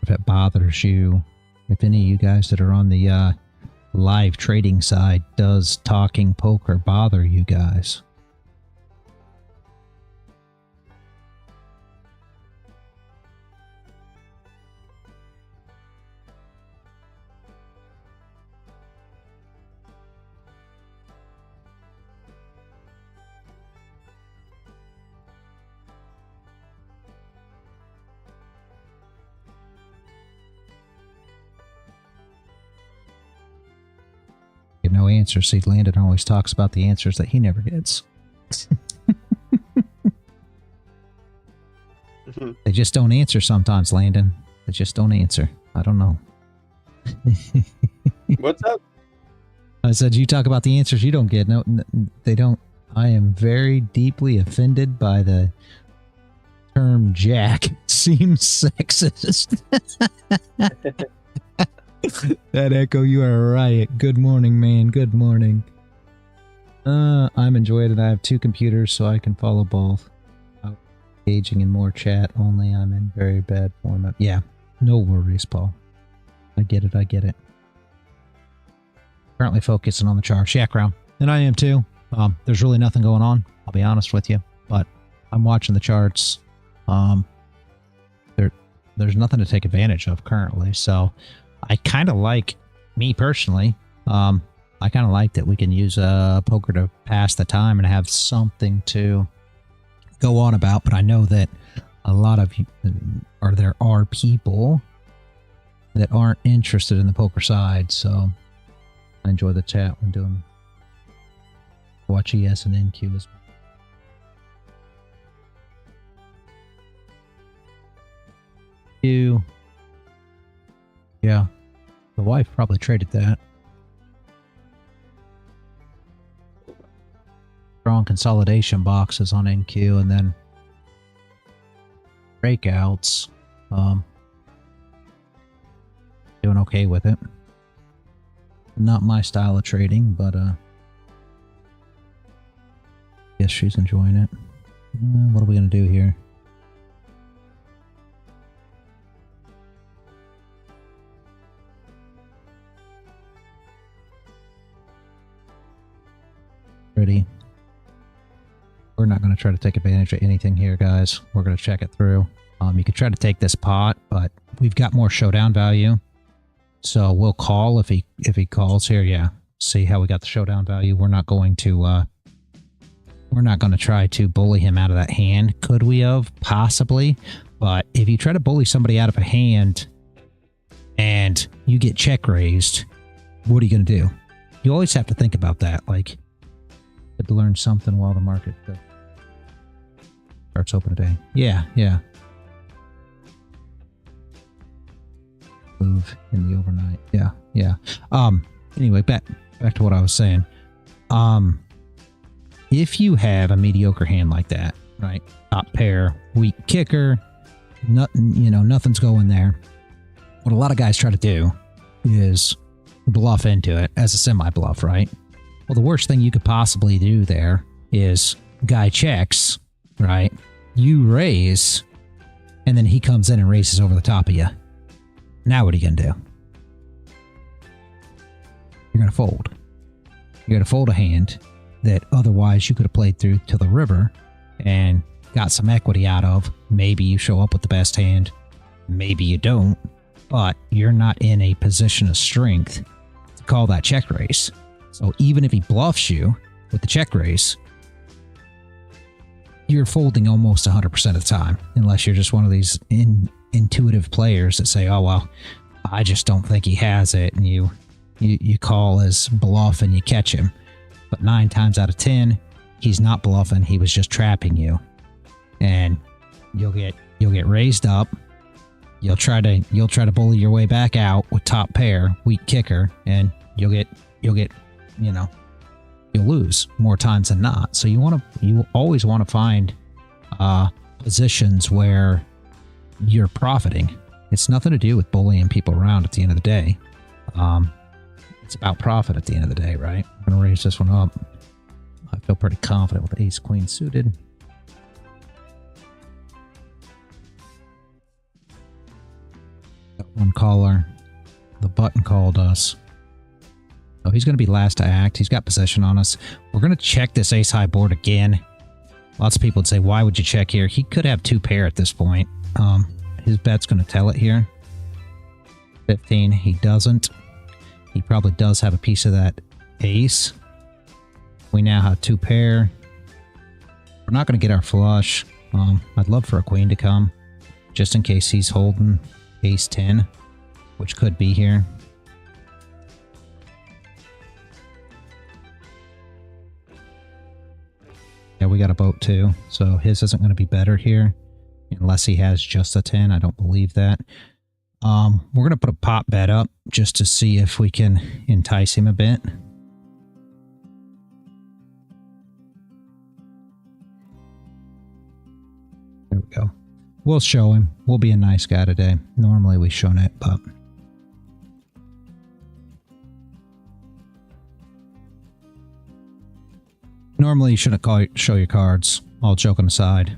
If it bothers you, if any of you guys that are on the live trading side, does talking poker bother you guys? Get no answers. See, Landon always talks about the answers that he never gets. They just don't answer sometimes, Landon. They just don't answer. I don't know. What's up? I said, you talk about the answers you don't get. No, they don't. I am very deeply offended by the term jack. Seems sexist. That Echo, you are a riot. Good morning, man. Good morning. I'm enjoying it. I have 2 computers, so I can follow both. Engaging in more chat, only I'm in very bad form. Yeah, no worries, Paul. I get it. I get it. Currently focusing on the charts. Yeah, Crown. And I am too. There's really nothing going on. I'll be honest with you, but I'm watching the charts. There's nothing to take advantage of currently, so I kind of like, me personally, I kind of like that we can use poker to pass the time and have something to go on about, but I know that a lot of you, or there are people that aren't interested in the poker side, so I enjoy the chat when doing watch ES and NQ as well. Yeah, the wife probably traded that. Strong consolidation boxes on NQ, and then breakouts. Doing okay with it. Not my style of trading, but guess she's enjoying it. What are we gonna do here? Ready? We're not going to try to take advantage of anything here, guys. We're going to check it through. You could try to take this pot, but we've got more showdown value. So we'll call if he calls here. Yeah. See how we got the showdown value. We're not going to try to bully him out of that hand. Could we have? Possibly. But if you try to bully somebody out of a hand and you get check raised, what are you going to do? You always have to think about that. Like, to learn something while the market starts open today. Yeah. Move in the overnight. Yeah. Anyway, back to what I was saying. If you have a mediocre hand like that, right? Top pair, weak kicker, nothing's going there. What a lot of guys try to do is bluff into it as a semi-bluff, right? Well, the worst thing you could possibly do there is guy checks, right? You raise, and then he comes in and raises over the top of you. Now what are you going to do? You're going to fold. You're going to fold a hand that otherwise you could have played through to the river and got some equity out of. Maybe you show up with the best hand. Maybe you don't. But you're not in a position of strength to call that check raise. So even if he bluffs you with the check raise, you're folding almost 100% of the time, unless you're just one of these intuitive players that say, oh, well, I just don't think he has it, and you call as bluff and you catch him. But 9 times out of 10, he's not bluffing, he was just trapping you. And you'll get raised up, you'll try to bully your way back out with top pair, weak kicker, and you'll lose more times than not. So you always want to find positions where you're profiting. It's nothing to do with bullying people around at the end of the day. It's about profit at the end of the day, right? I'm going to raise this one up. I feel pretty confident with ace queen suited. Got one caller. The button called us. So he's going to be last to act. He's got position on us. We're going to check this ace-high board again. Lots of people would say, why would you check here? He could have 2 pair at this point. His bet's going to tell it here. 15, he doesn't. He probably does have a piece of that ace. We now have 2 pair. We're not going to get our flush. I'd love for a queen to come, just in case he's holding ace 10, which could be here. Yeah, we got a boat too, so his isn't going to be better here, unless he has just a 10. I don't believe that. We're going to put a pop bet up just to see if we can entice him a bit. There we go. We'll show him. We'll be a nice guy today. Normally we show it, but... Normally you shouldn't show your cards, all joking aside.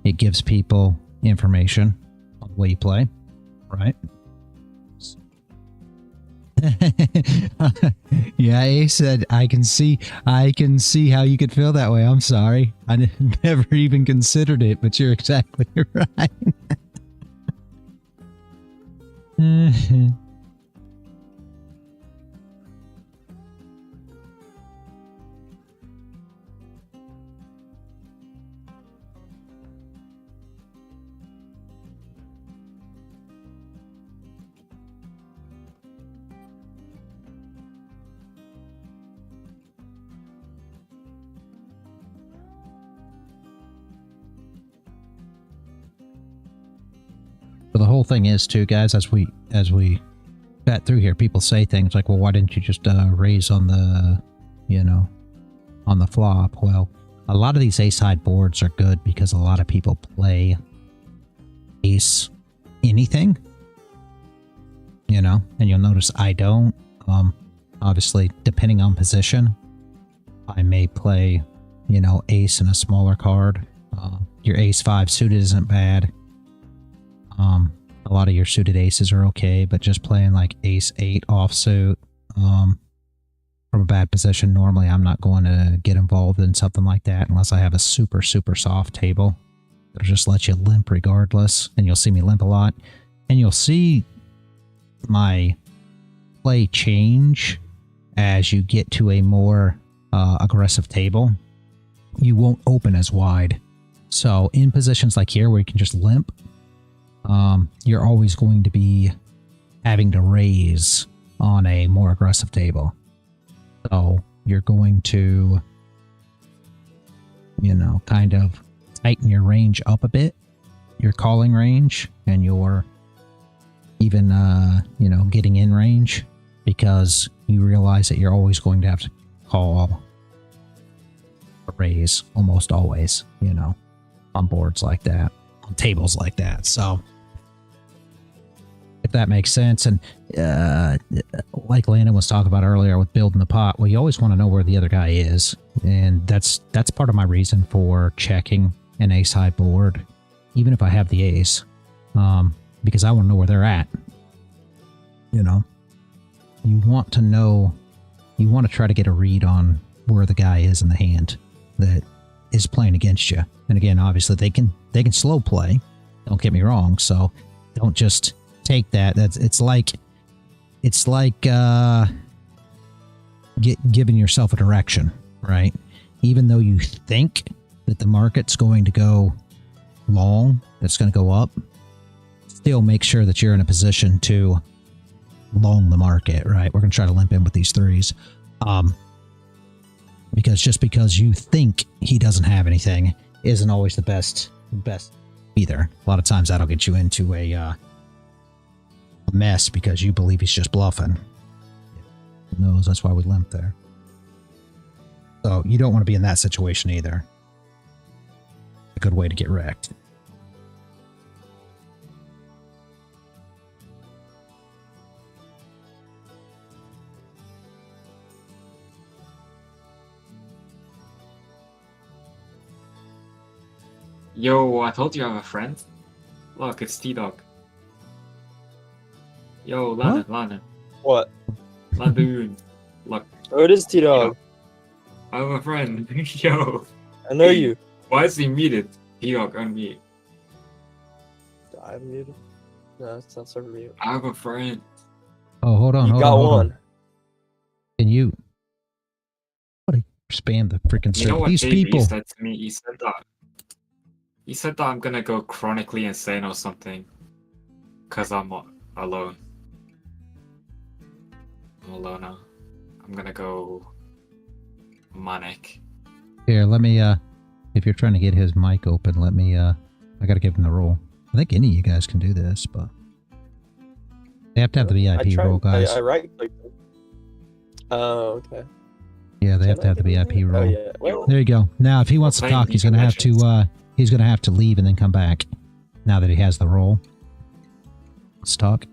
It gives people information on the way you play, right? Yeah, Ace said, I can see how you could feel that way. I'm sorry. I never even considered it, but you're exactly right. But the whole thing is too, guys, as we bat through here, people say things like, well, why didn't you just raise on the, you know, on the flop? Well, a lot of these ace-high boards are good because a lot of people play ace anything, you know, and you'll notice I don't. Obviously, depending on position, I may play, you know, ace and a smaller card. Your ace-5 suited isn't bad. A lot of your suited aces are okay, but just playing like ace-8 offsuit from a bad position, normally I'm not going to get involved in something like that unless I have a super, super soft table. It'll just let you limp regardless, and you'll see me limp a lot. And you'll see my play change as you get to a more aggressive table. You won't open as wide. So in positions like here where you can just limp, you're always going to be having to raise on a more aggressive table. So you're going to, you know, kind of tighten your range up a bit, your calling range, and your even, you know, getting in range, because you realize that you're always going to have to call a raise almost always, you know, on boards like that, on tables like that. So if that makes sense. And like Landon was talking about earlier with building the pot, well, you always want to know where the other guy is, and that's part of my reason for checking an ace-high board, even if I have the ace, because I want to know where they're at. You know, you want to know, you want to try to get a read on where the guy is in the hand that is playing against you. And again, obviously they can slow play, don't get me wrong, so don't just take that. It's like giving yourself a direction, right? Even though you think that the market's going to go long, it's going to go up, still make sure that you're in a position to long the market, right? We're going to try to limp in with these threes, because just because you think he doesn't have anything isn't always the best either. A lot of times that'll get you into a mess because you believe he's just bluffing. Who knows? That's why we limp there. So you don't want to be in that situation either. A good way to get wrecked. Yo, I told you I have a friend. Look, it's T-Dog. Yo, Lana. What? Ladoon. Look, Oh, it is T-Dog. I have a friend. Yo. I know you. Why is he muted? T-Dog, unmute. I'm muted. No, it's not server mute. I have a friend. Oh, hold on, You hold got on, hold one. on. Can you? What? Spam the freaking You know server. what These JB people. said to me? He said that I'm gonna go chronically insane or something. Cause I'm alone. I'm alone now. I'm gonna go manic. Here, let me, if you're trying to get his mic open, let me, I gotta give him the role. I think any of you guys can do this, but they have to have the VIP role, guys. I right-clicked it. Oh, okay. Yeah, they have to have the Can I VIP get it? role. Oh, yeah. Well, There you go. Now, if he wants to playing talk, he's League gonna of have to leave and then come back. Now that he has the role. Let's talk.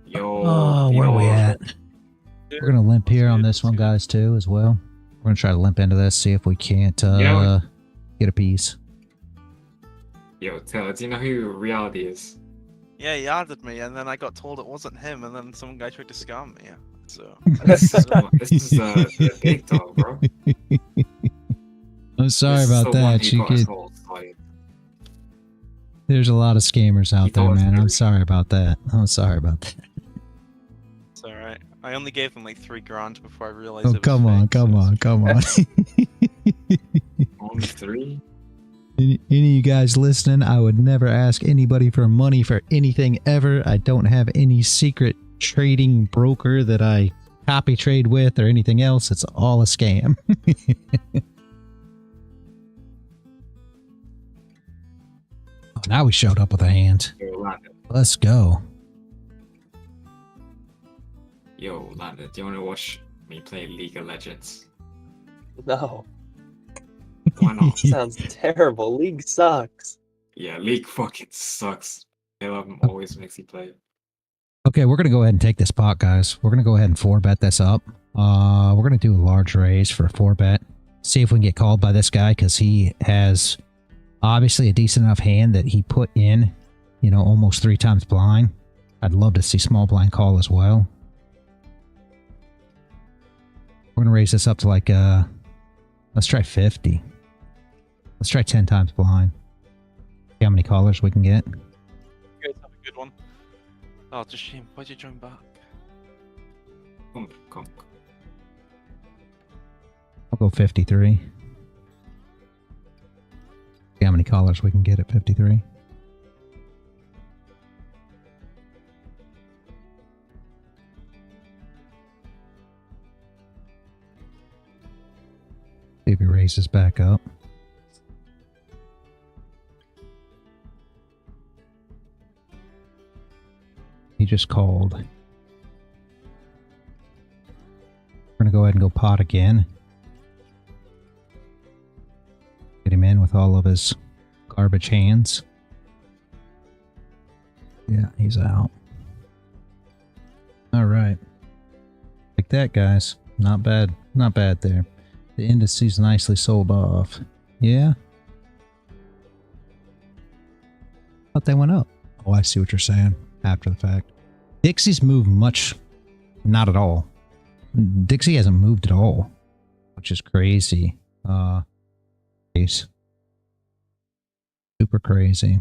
Yo. Oh, where are we at? We're gonna limp here on this one, guys, too, as well. We're gonna try to limp into this, see if we can't get a piece. Yo, Taylor, do you know who reality is? Yeah, he added me, and then I got told it wasn't him, and then some guy tried to scam me. So This is the big dog, bro. I'm sorry This is about the one that. who got his Chicken. whole side. There's a lot of scammers out there, thought it was man. I'm very- sorry about that. I'm sorry about that. it's alright. I only gave him like $3,000 before I realized Oh, it was come on, fake, so come it's- on, come on. Only 3? Any of you guys listening, I would never ask anybody for money for anything ever. I don't have any secret trading broker that I copy trade with or anything else. It's all a scam. Oh, now we showed up with a hand. Yo, Landon. Let's go. Yo, Landon, do you want to watch me play League of Legends? no. Why not? Sounds terrible. League sucks. Yeah, League fucking sucks. Caleb always makes you play. Okay, we're going to go ahead and take this pot, guys. We're going to go ahead and 4-bet this up. We're going to do a large raise for a 4-bet. See if we can get called by this guy, because he has obviously a decent enough hand that he put in, you know, almost 3 times blind. I'd love to see small blind call as well. We're going to raise this up to like, let's try 50. Let's try 10 times blind. See how many callers we can get. You guys have a good one. Oh, it's a shame. Why'd you join back? Come. I'll go 53. See how many callers we can get at 53. See if he raises back up. He just called. We're going to go ahead and go pot again. Get him in with all of his garbage hands. Yeah, he's out. All right. Like that, guys. Not bad. Not bad there. The indices nicely sold off. Yeah? Thought they went up. Oh, I see what you're saying. After the fact. Dixie's moved much. Not at all. Dixie hasn't moved at all. Which is crazy. Case. Super crazy.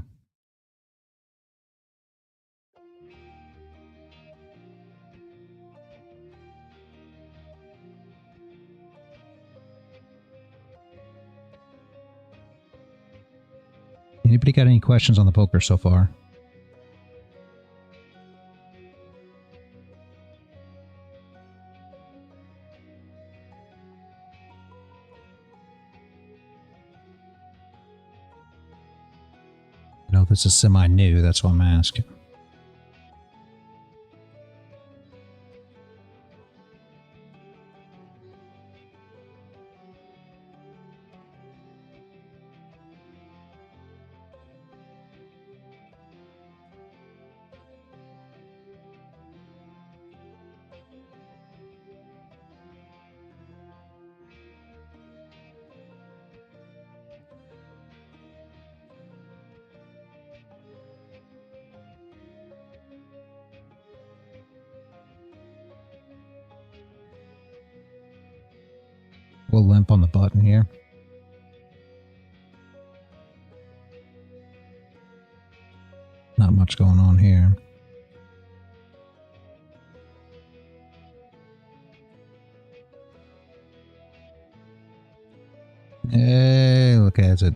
Anybody got any questions on the poker so far? No, this is semi-new, that's why I'm asking. We'll limp on the button here. Not much going on here. Hey, look at it.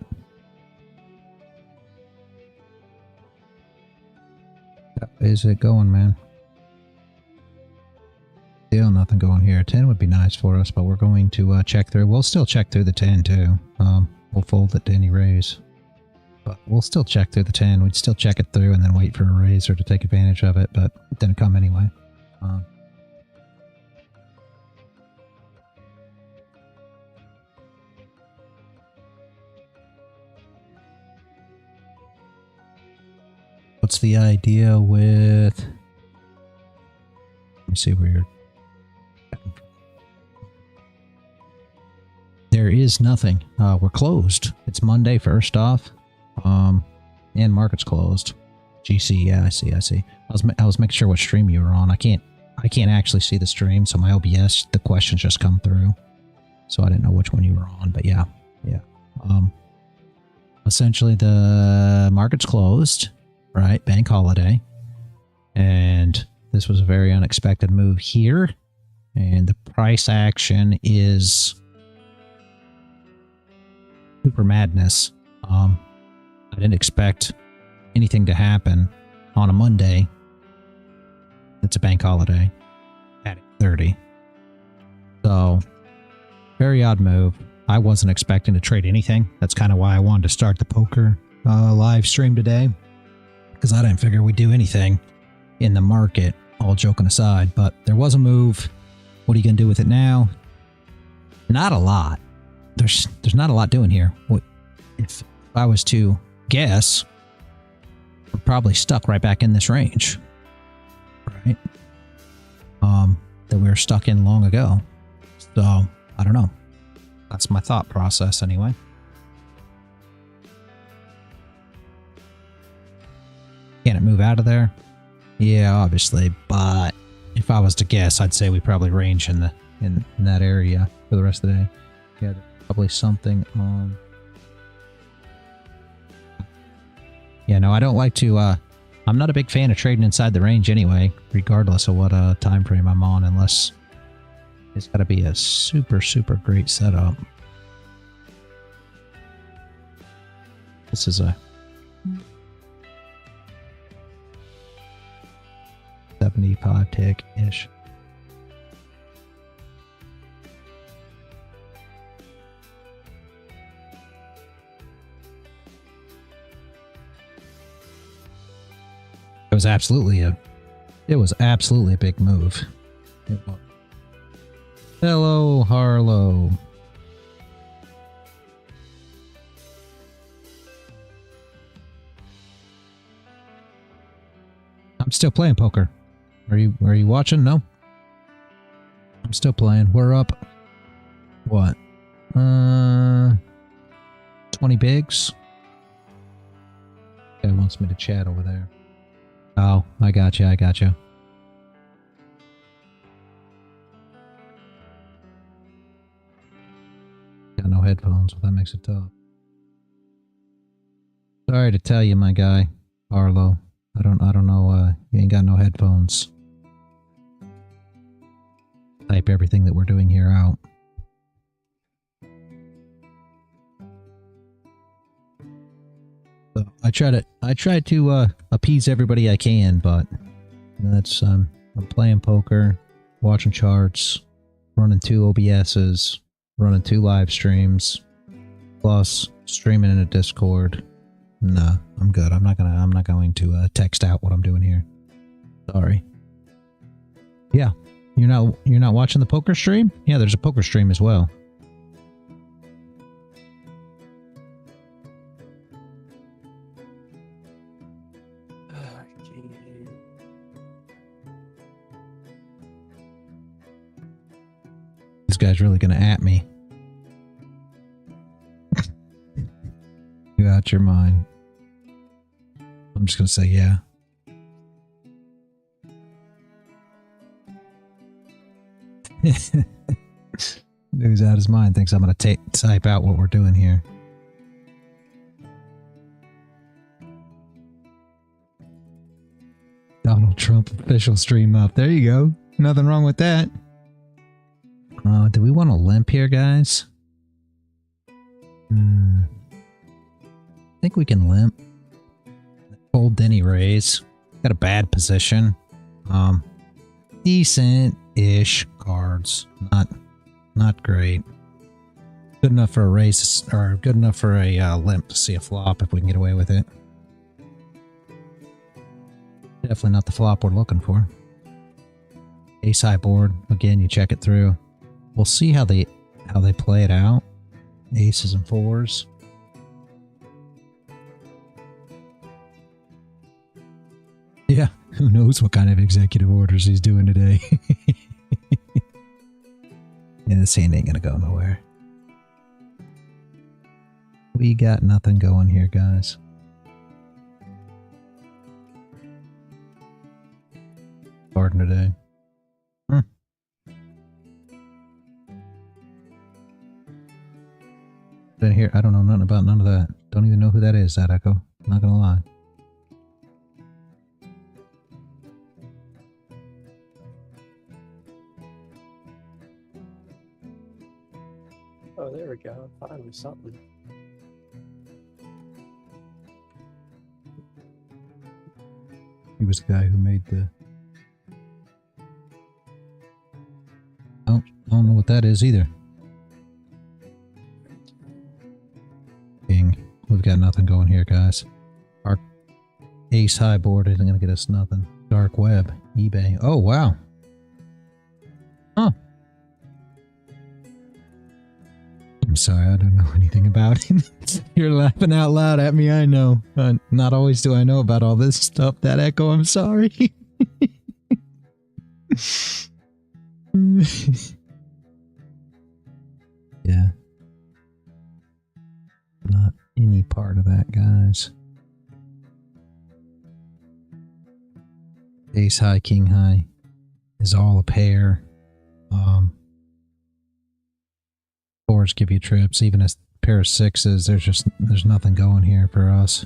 How is it going, man? Still nothing going here. 10 would be nice for us, but we're going to check through. We'll still check through the 10 too. We'll fold it to any raise. But we'll still check through the 10. We'd still check it through and then wait for a raise or to take advantage of it, but it didn't come anyway. What's the idea with... Let me see where you're... There is nothing. We're closed. It's Monday first off. And market's closed. GC, yeah, I see. I was making sure what stream you were on. I can't actually see the stream, so my OBS, the questions just come through. So I didn't know which one you were on, but yeah. Essentially the market's closed, right? Bank holiday. And this was a very unexpected move here. And the price action is super madness. I didn't expect anything to happen on a Monday. It's a bank holiday at 8:30. So, very odd move. I wasn't expecting to trade anything. That's kind of why I wanted to start the poker live stream today. Because I didn't figure we'd do anything in the market, all joking aside. But there was a move. What are you going to do with it now? Not a lot. There's not a lot doing here. If I was to guess, we're probably stuck right back in this range, right? That we were stuck in long ago. So I don't know. That's my thought process anyway. Can it move out of there? Yeah, obviously. But if I was to guess, I'd say we probably range in that area for the rest of the day. Yeah, there's probably something on. Yeah, no, I don't like to, I'm not a big fan of trading inside the range anyway, regardless of what time frame I'm on, unless it's got to be a super, super great setup. This is a 75 tick-ish. It was absolutely a big move. It was. Hello, Harlow. I'm still playing poker. Are you watching? No? I'm still playing. We're up what? 20 bigs? Guy wants me to chat over there. Oh, I got you. Got no headphones, well, that makes it tough. Sorry to tell you, my guy, Arlo. I don't know, you ain't got no headphones. Type everything that we're doing here out. So I try to appease everybody I can, but that's I'm playing poker, watching charts, running 2 OBSs, running 2 live streams, plus streaming in a Discord. Nah, I'm good. I'm not going to text out what I'm doing here. Sorry. Yeah, you're not watching the poker stream? Yeah, there's a poker stream as well. This guy's really gonna at me. You out your mind. I'm just gonna say yeah. Dude's out of his mind. Thinks I'm going to type out what we're doing here. Donald Trump official stream up. There you go. Nothing wrong with that. Do we want to limp here, guys? I think we can limp. Old Denny raise. Got a bad position. Decent-ish cards. Not great. Good enough for a raise, or good enough for a limp to see a flop if we can get away with it. Definitely not the flop we're looking for. Ace high board. Again, you check it through. We'll see how they play it out. Aces and fours. Yeah, who knows what kind of executive orders he's doing today. Yeah, this hand ain't gonna go nowhere. We got nothing going here, guys. Pardon today. Didn't hear. I don't know nothing about none of that. Don't even know who that is, that Echo. Not gonna lie. Oh, there we go. Finally something. He was the guy who made the... Oh, I don't know what that is either. King. We've got nothing going here, guys. Our ace high board isn't going to get us nothing. Dark web. eBay. Oh, wow. Huh. I'm sorry, I don't know anything about it. You're laughing out loud at me, I know. Not always do I know about all this stuff, that Echo, I'm sorry. Yeah. Not any part of that, guys. Ace high, king high is all a pair. Fours give you trips. Even a pair of sixes, there's nothing going here for us.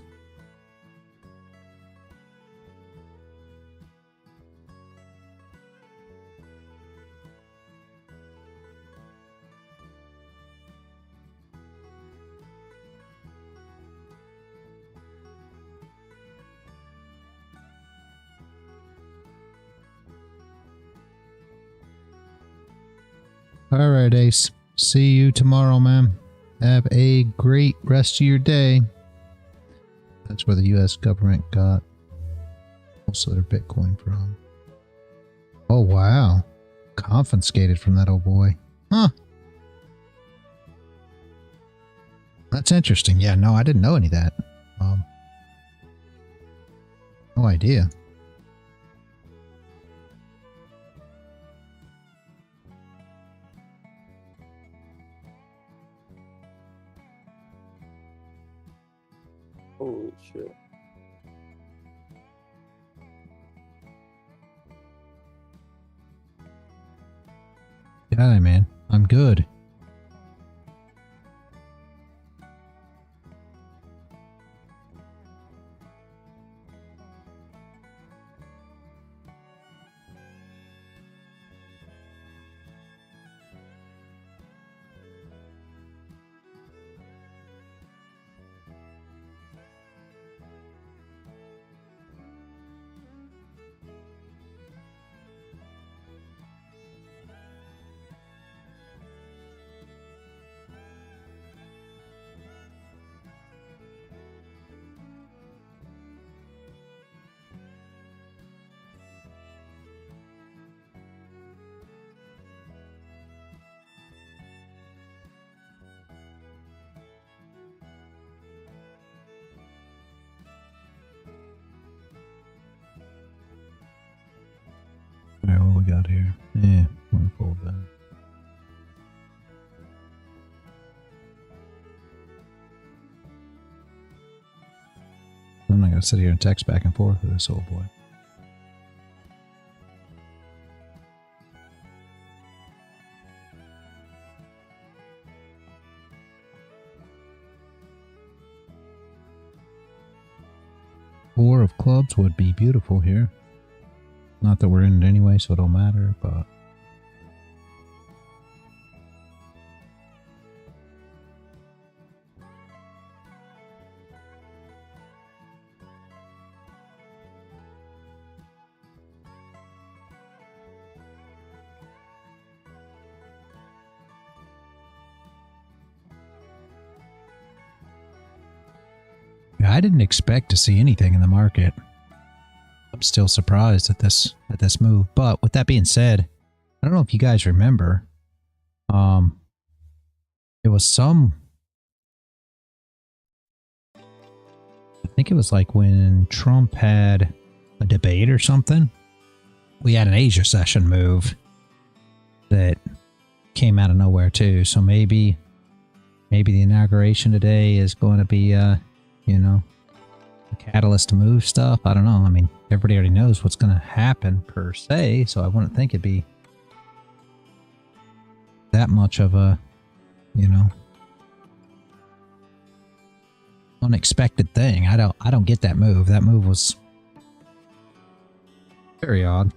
All right, Ace. See you tomorrow, man. Have a great rest of your day. That's where the U.S. government got most of their Bitcoin from. Oh, wow. Confiscated from that old boy. Huh. That's interesting. Yeah, no, I didn't know any of that. No idea. Holy shit. Yeah, man. I'm good. Alright, what we got here? Yeah, we're gonna fold that. I'm not gonna sit here and text back and forth with this old boy. Four of clubs would be beautiful here. Not that we're in it anyway, so it don't matter, but... I didn't expect to see anything in the market. I'm still surprised at this move. But with that being said, I don't know if you guys remember. It was some. I think it was like when Trump had a debate or something. We had an Asia session move that came out of nowhere too. So maybe the inauguration today is going to be you know, a catalyst to move stuff. I don't know. I mean, everybody already knows what's going to happen per se, so I wouldn't think it'd be that much of a, you know, unexpected thing. I don't get that move. That move was very odd.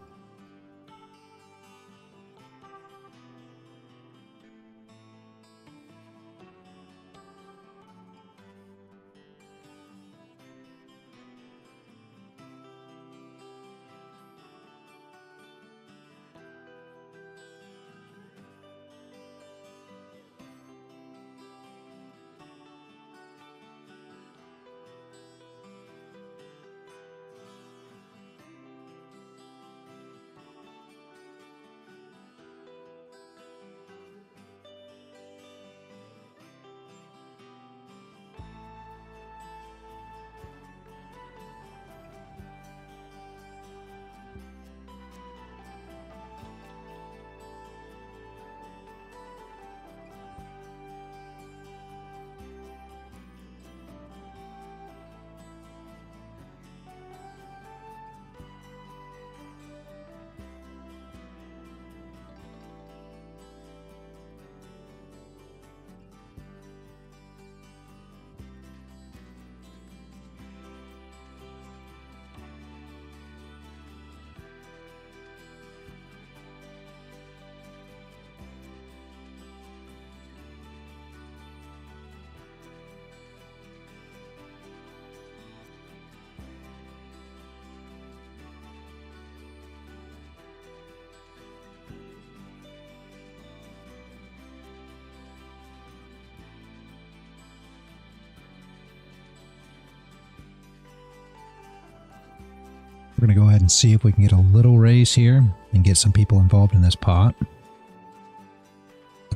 We're going to go ahead and see if we can get a little raise here and get some people involved in this pot.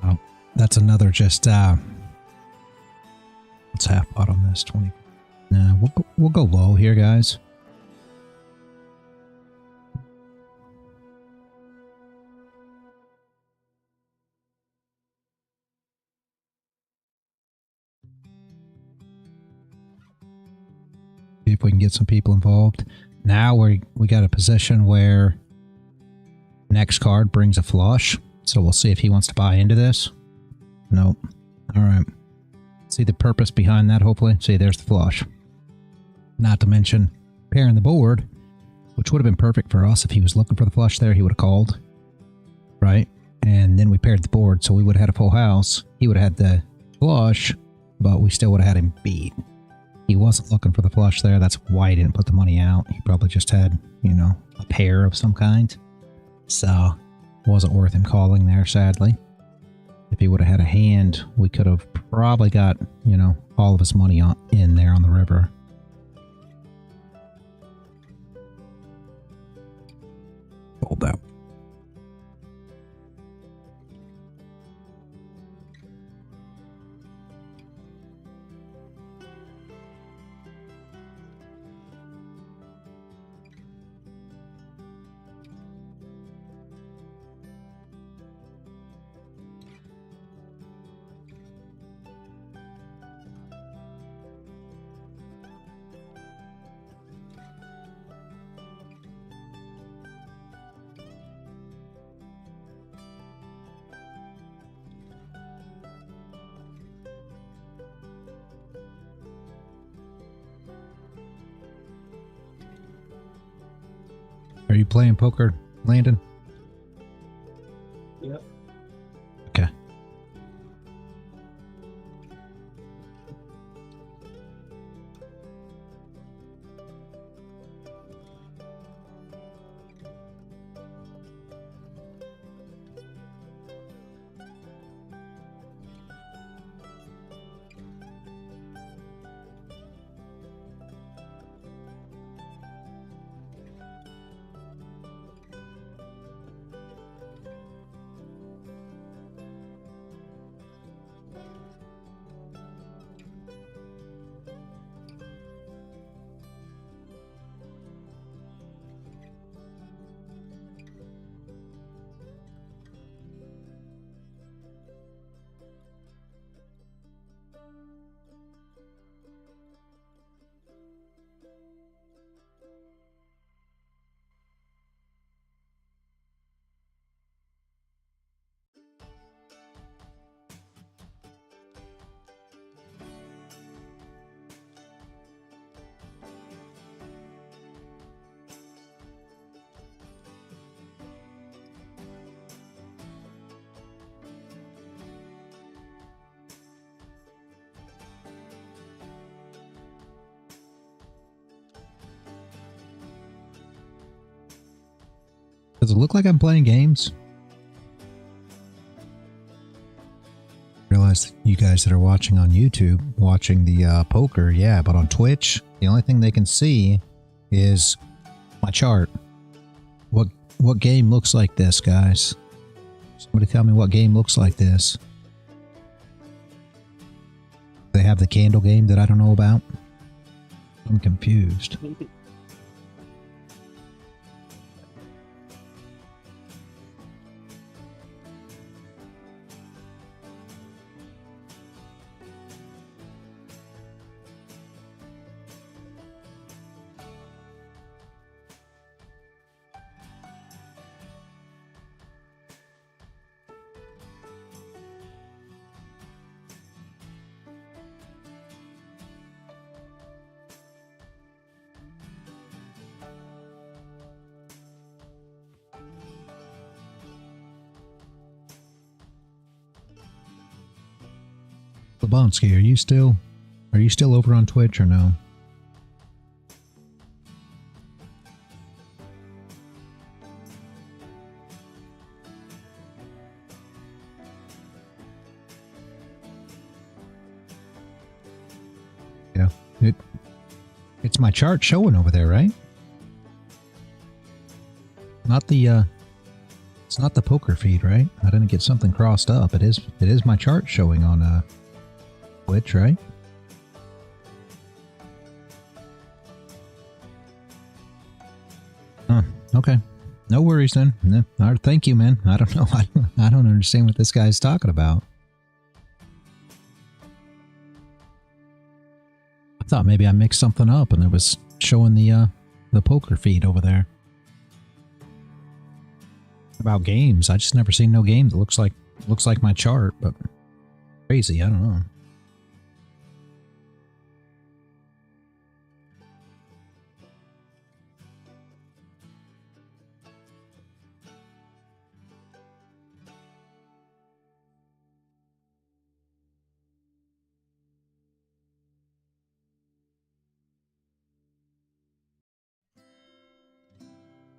Oh, that's another just, what's half pot on this? 20. Nah, we'll go low here, guys. See if we can get some people involved. Now we got a position where next card brings a flush. So we'll see if he wants to buy into this. Nope. All right. See the purpose behind that, hopefully. See, there's the flush. Not to mention pairing the board, which would have been perfect for us if he was looking for the flush there. He would have called, right? And then we paired the board, so we would have had a full house. He would have had the flush, but we still would have had him beat. He wasn't looking for the flush there. That's why he didn't put the money out. He probably just had, you know, a pair of some kind. So, wasn't worth him calling there, sadly. If he would have had a hand, we could have probably got, you know, all of his money in there on the river. Hold out. Are you playing poker, Landon? Yep. Okay. Does it look like I'm playing games? Realize you guys that are watching on YouTube, watching the poker, yeah, but on Twitch, the only thing they can see is my chart. What game looks like this, guys? Somebody tell me what game looks like this. They have the candle game that I don't know about. I'm confused. Blusky, are you still over on Twitch or no? Yeah, it's my chart showing over there, right? Not the it's not the poker feed, right? I didn't get something crossed up. It is my chart showing on Twitch, right? Huh, okay. No worries then. No, all right, thank you, man. I don't know. I don't understand what this guy's talking about. I thought maybe I mixed something up and it was showing the poker feed over there. About games. I just never seen no games. It looks like my chart, but crazy. I don't know.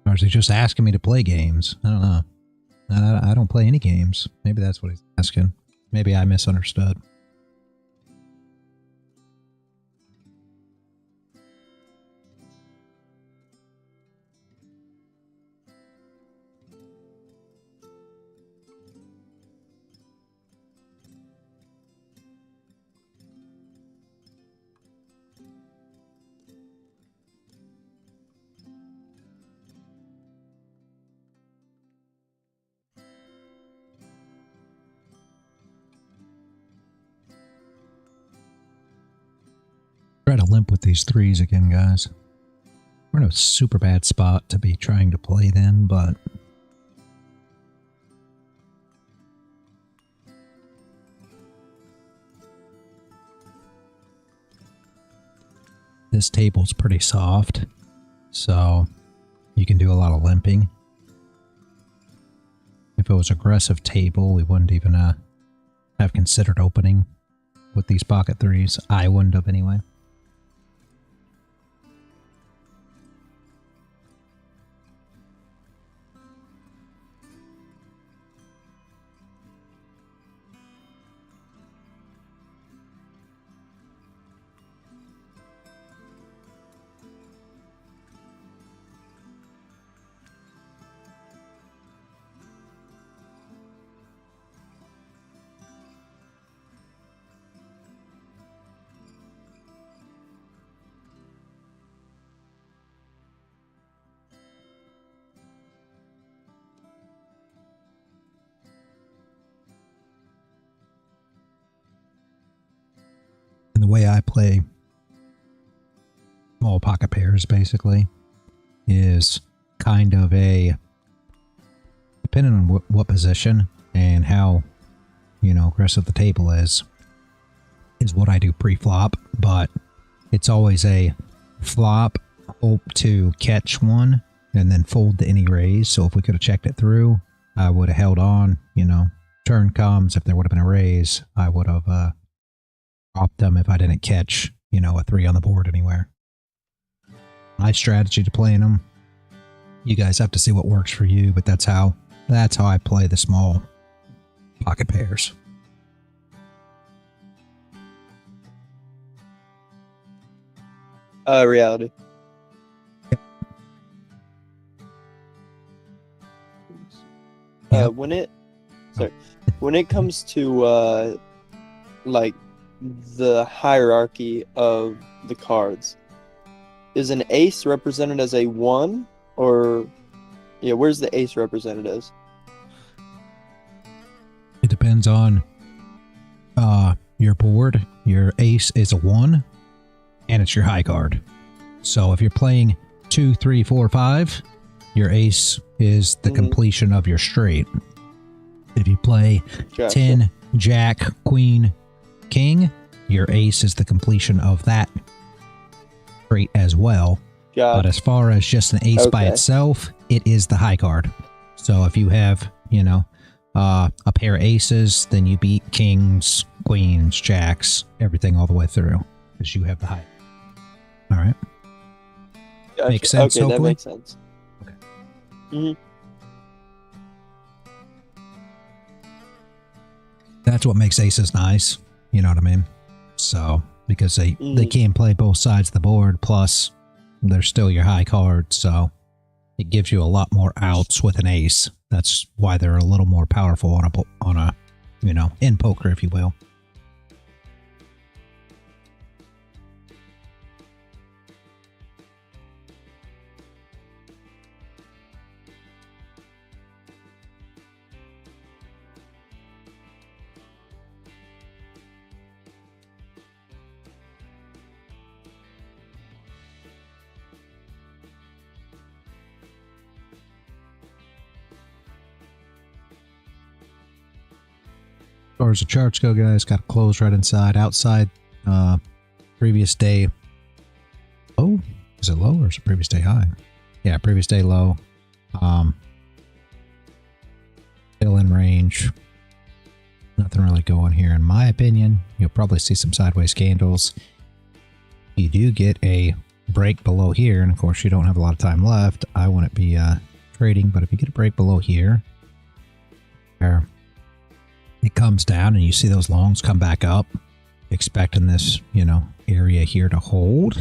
Or is he just asking me to play games? I don't know. I don't play any games. Maybe that's what he's asking. Maybe I misunderstood. Try to limp with these threes again, guys. We're in a super bad spot to be trying to play then, but this table's pretty soft, so you can do a lot of limping. If it was aggressive table, we wouldn't even have considered opening with these pocket threes. I wouldn't have anyway. And the way I play small pocket pairs basically is kind of a, depending on what position and how, you know, aggressive the table is what I do pre-flop, but it's always a flop, hope to catch one, and then fold to any raise. So if we could have checked it through, I would have held on, you know, turn comes, if there would have been a raise, I would have dropped them if I didn't catch, you know, a 3 on the board anywhere. My strategy to playing them, you guys have to see what works for you, but that's how I play the small pocket pairs. Reality. Yeah. When it comes to like the hierarchy of the cards, is an ace represented as a 1, or yeah, where's the ace represented as? It depends on your board. Your ace is a 1 and it's your high card. So if you're playing 2, 3, 4, 5, your ace is the completion of your straight. If you play 10, jack, queen, king, your ace is the completion of that straight as well. But as far as just an ace by itself, it is the high card. So if you have, you know, a pair of aces, then you beat kings, queens, jacks, everything all the way through, because you have the high. All right. Gotcha. Makes sense, Okay, hopefully? that makes sense. Okay. Mm-hmm. That's what makes aces nice. You know what I mean? So, because they can play both sides of the board, plus they're still your high card, so it gives you a lot more outs with an ace. That's why they're a little more powerful on a you know, in poker, if you will. As far as the charts go, guys, got to close right inside. Outside, previous day low. Is it low or is it previous day high? Yeah, previous day low. Still in range. Nothing really going here, in my opinion. You'll probably see some sideways candles. You do get a break below here, and of course, you don't have a lot of time left. I wouldn't be trading, but if you get a break below here, there. It comes down and you see those longs come back up, expecting this, you know, area here to hold.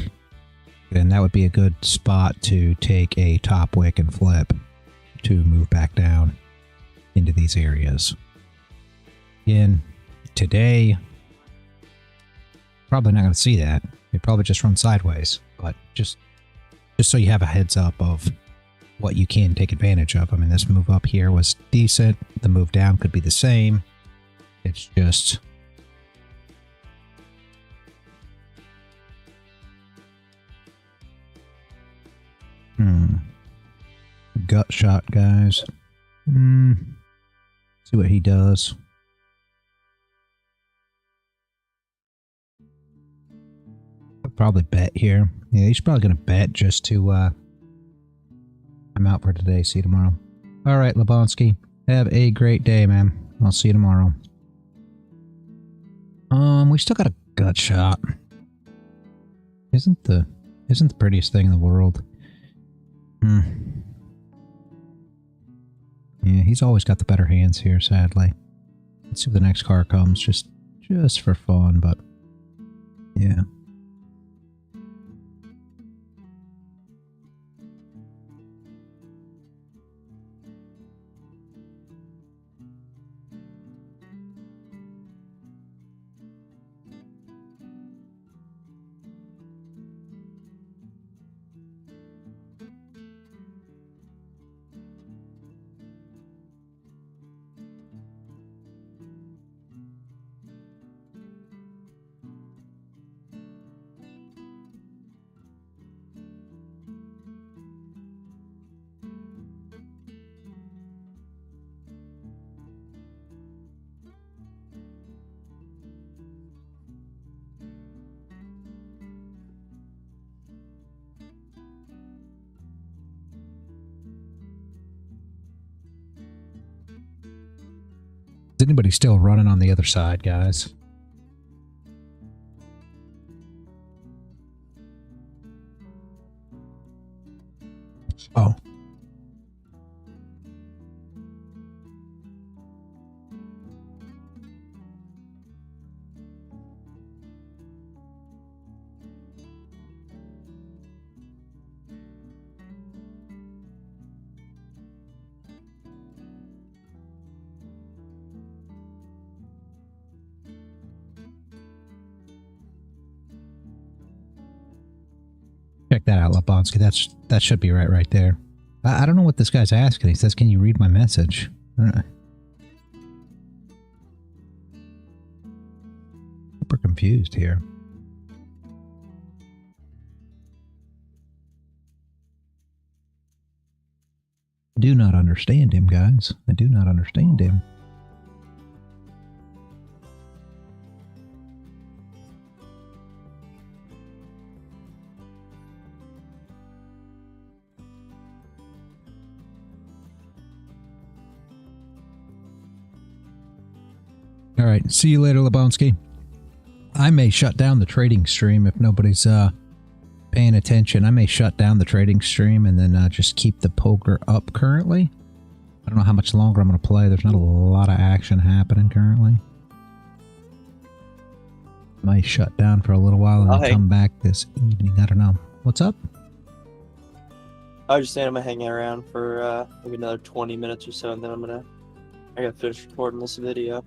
And that would be a good spot to take a top wick and flip to move back down into these areas. Again, today, probably not going to see that. It probably just run sideways, but just so you have a heads up of what you can take advantage of. I mean, this move up here was decent. The move down could be the same. It's just gut shot, guys. See what he does. I'll probably bet here. Yeah, he's probably going to bet just to I'm out for today. See you tomorrow. All right, Lebonsky. Have a great day, man. I'll see you tomorrow. We still got a gut shot. Isn't the prettiest thing in the world. Yeah, he's always got the better hands here, sadly. Let's see if the next car comes, just for fun, but yeah. Is anybody still running on the other side, guys? Oh. Check that out, Lebonsky. That should be right there. I don't know what this guy's asking. He says, "Can you read my message?" Super confused here. I do not understand him, guys. I do not understand him. All right, see you later, Lebonsky. I may shut down the trading stream if nobody's paying attention. I may shut down the trading stream and then just keep the poker up currently. I don't know how much longer I'm going to play. There's not a lot of action happening currently. Might shut down for a little while and then come back this evening. I don't know. What's up? I was just saying I'm going to hang around for maybe another 20 minutes or so, and then I got to finish recording this video.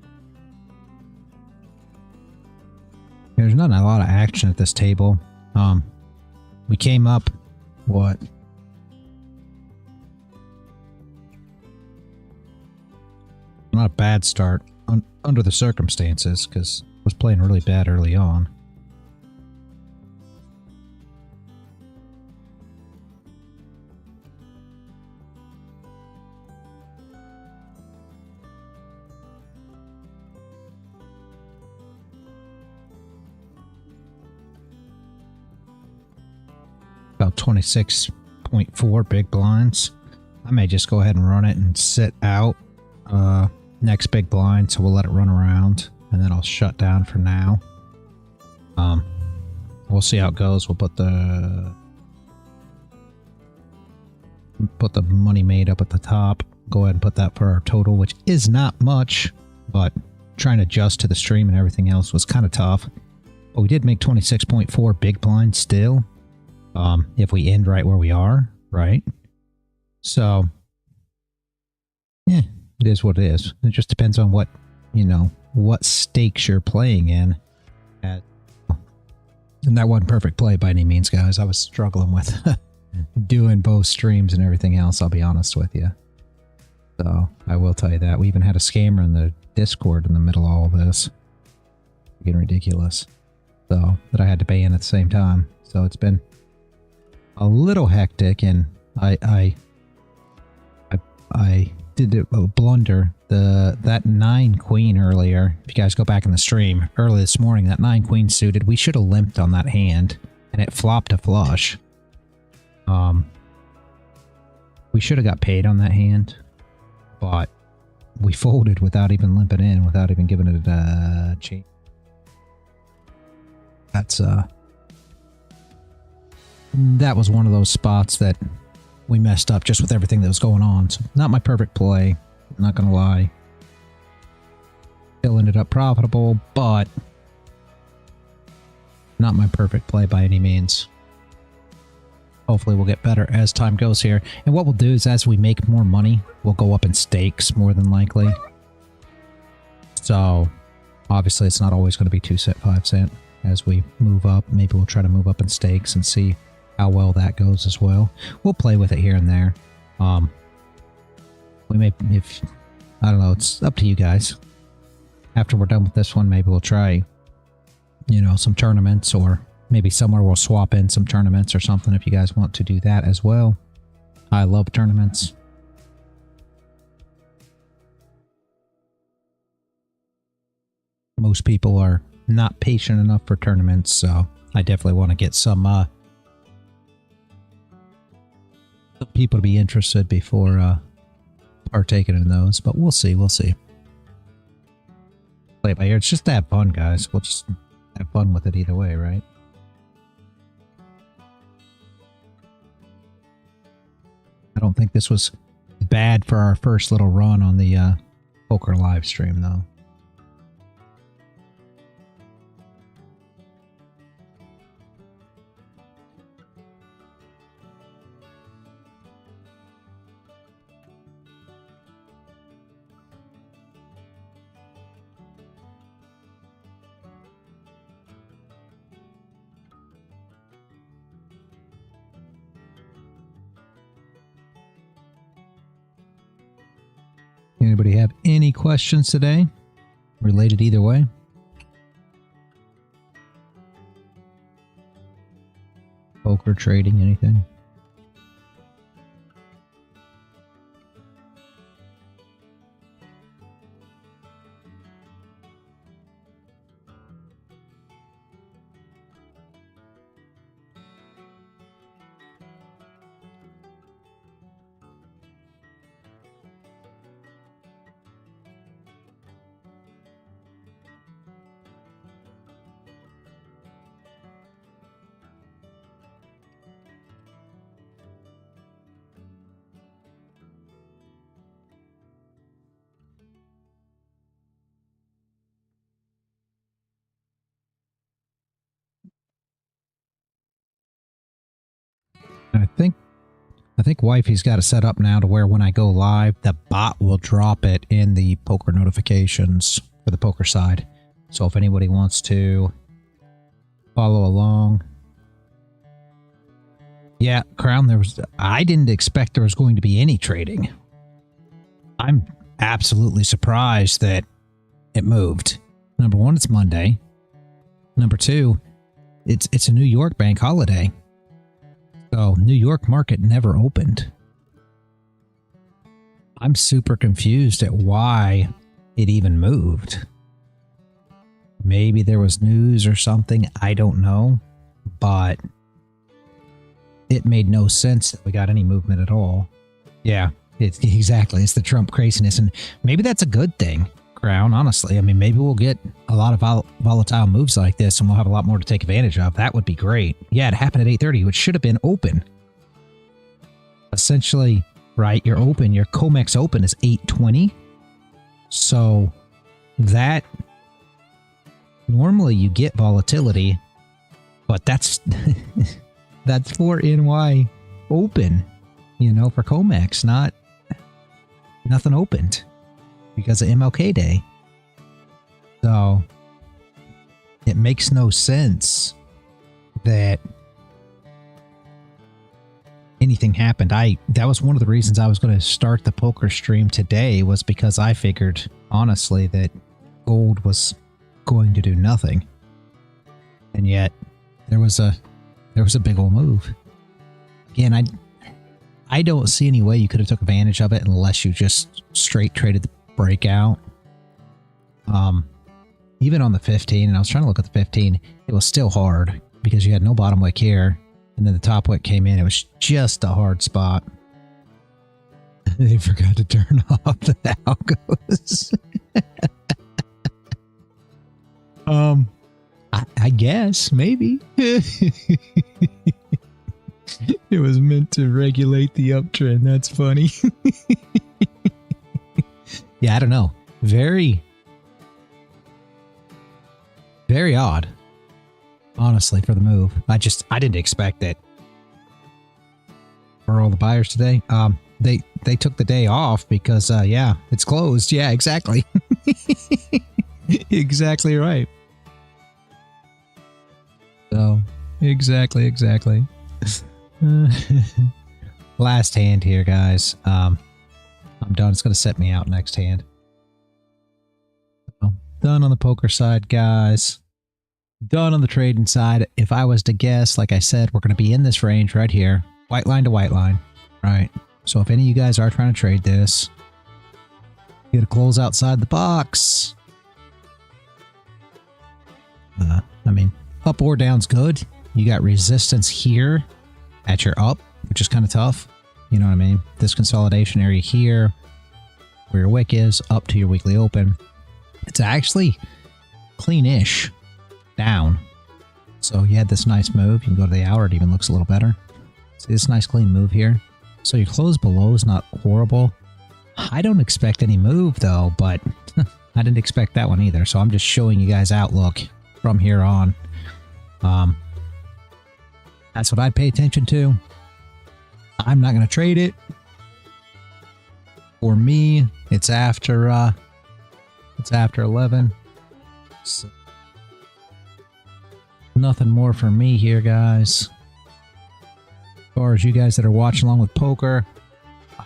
There's not a lot of action at this table. We came up, what? Not a bad start under the circumstances, because I was playing really bad early on. About 26.4 big blinds. I may just go ahead and run it and sit out next big blind, so we'll let it run around and then I'll shut down for now. We'll see how it goes. We'll put the money made up at the top. Go ahead and put that for our total, which is not much, but trying to adjust to the stream and everything else was kind of tough. But we did make 26.4 big blinds still. If we end right where we are, right? So, yeah, it is what it is. It just depends on what, you know, what stakes you're playing in. And that wasn't perfect play by any means, guys. I was struggling with doing both streams and everything else, I'll be honest with you. So, I will tell you that. We even had a scammer in the Discord in the middle of all this. Getting ridiculous. So, that I had to pay in at the same time. So, it's been a little hectic, and I did a blunder. That 9 queen earlier, if you guys go back in the stream early this morning, that 9 queen suited, we should have limped on that hand, and it flopped a flush. We should have got paid on that hand, but we folded without even limping in, without even giving it a chance. That was one of those spots that we messed up just with everything that was going on. So not my perfect play, not gonna lie. Still ended up profitable, but not my perfect play by any means. Hopefully we'll get better as time goes here. And what we'll do is as we make more money, we'll go up in stakes more than likely. So obviously it's not always going to be 2 cent, 5 cent. As we move up, maybe we'll try to move up in stakes and see how well that goes as well. We'll play with it here and there. We may, if, I don't know, it's up to you guys. After we're done with this one, maybe we'll try, you know, some tournaments, or maybe somewhere we'll swap in some tournaments or something if you guys want to do that as well. I love tournaments. Most people are not patient enough for tournaments, so I definitely want to get some people to be interested before partaking in those, but we'll see, we'll see. Play it by ear. It's just to have fun, guys. We'll just have fun with it either way, right? I don't think this was bad for our first little run on the poker live stream, though. Anybody have any questions today? Related either way? Poker, trading, anything? I think Wifey's got it set up now to where when I go live, the bot will drop it in the poker notifications for the poker side. So if anybody wants to follow along. Yeah, Crown, I didn't expect there was going to be any trading. I'm absolutely surprised that it moved. Number one, it's Monday. Number two, it's a New York bank holiday. So, New York market never opened. I'm super confused at why it even moved. Maybe there was news or something, I don't know. But it made no sense that we got any movement at all. Yeah, exactly. It's the Trump craziness. And maybe that's a good thing, Crown, honestly. I mean, maybe we'll get a lot of volatile moves like this and we'll have a lot more to take advantage of. That would be great. Yeah, it happened at 8:30, which should have been open. Essentially, right, you're open. Your COMEX open is 8:20. So that normally you get volatility, but that's that's for NY open, you know, for COMEX, nothing opened because of MLK Day. So it makes no sense that anything happened. That was one of the reasons I was going to start the poker stream today, was because I figured honestly that gold was going to do nothing. And yet there was a big old move. Again, I don't see any way you could have took advantage of it unless you just straight traded the breakout. Even on the 15, and I was trying to look at the 15, it was still hard because you had no bottom wick here, and then the top wick came in. It was just a hard spot. They forgot to turn off the algos. I guess, maybe. It was meant to regulate the uptrend. That's funny. Yeah, I don't know. Very, very odd. Honestly, for the move. I didn't expect it. For all the buyers today. They took the day off because, yeah, it's closed. Yeah, exactly. Exactly right. So, exactly. Last hand here, guys. I'm done. It's going to set me out next hand. So, done on the poker side, guys. Done on the trading side. If I was to guess, like I said, we're going to be in this range right here. White line to white line. Right. So if any of you guys are trying to trade this, you got to close outside the box. I mean, up or down's good. You got resistance here at your up, which is kind of tough. You know what I mean? This consolidation area here, where your wick is, up to your weekly open. It's actually cleanish down. So you had this nice move. You can go to the hour. It even looks a little better. See this nice clean move here? So your close below is not horrible. I don't expect any move though, but I didn't expect that one either. So I'm just showing you guys outlook from here on. That's what I'd pay attention to. I'm not going to trade it. For me, it's after 11. So nothing more for me here, guys. As far as you guys that are watching along with poker,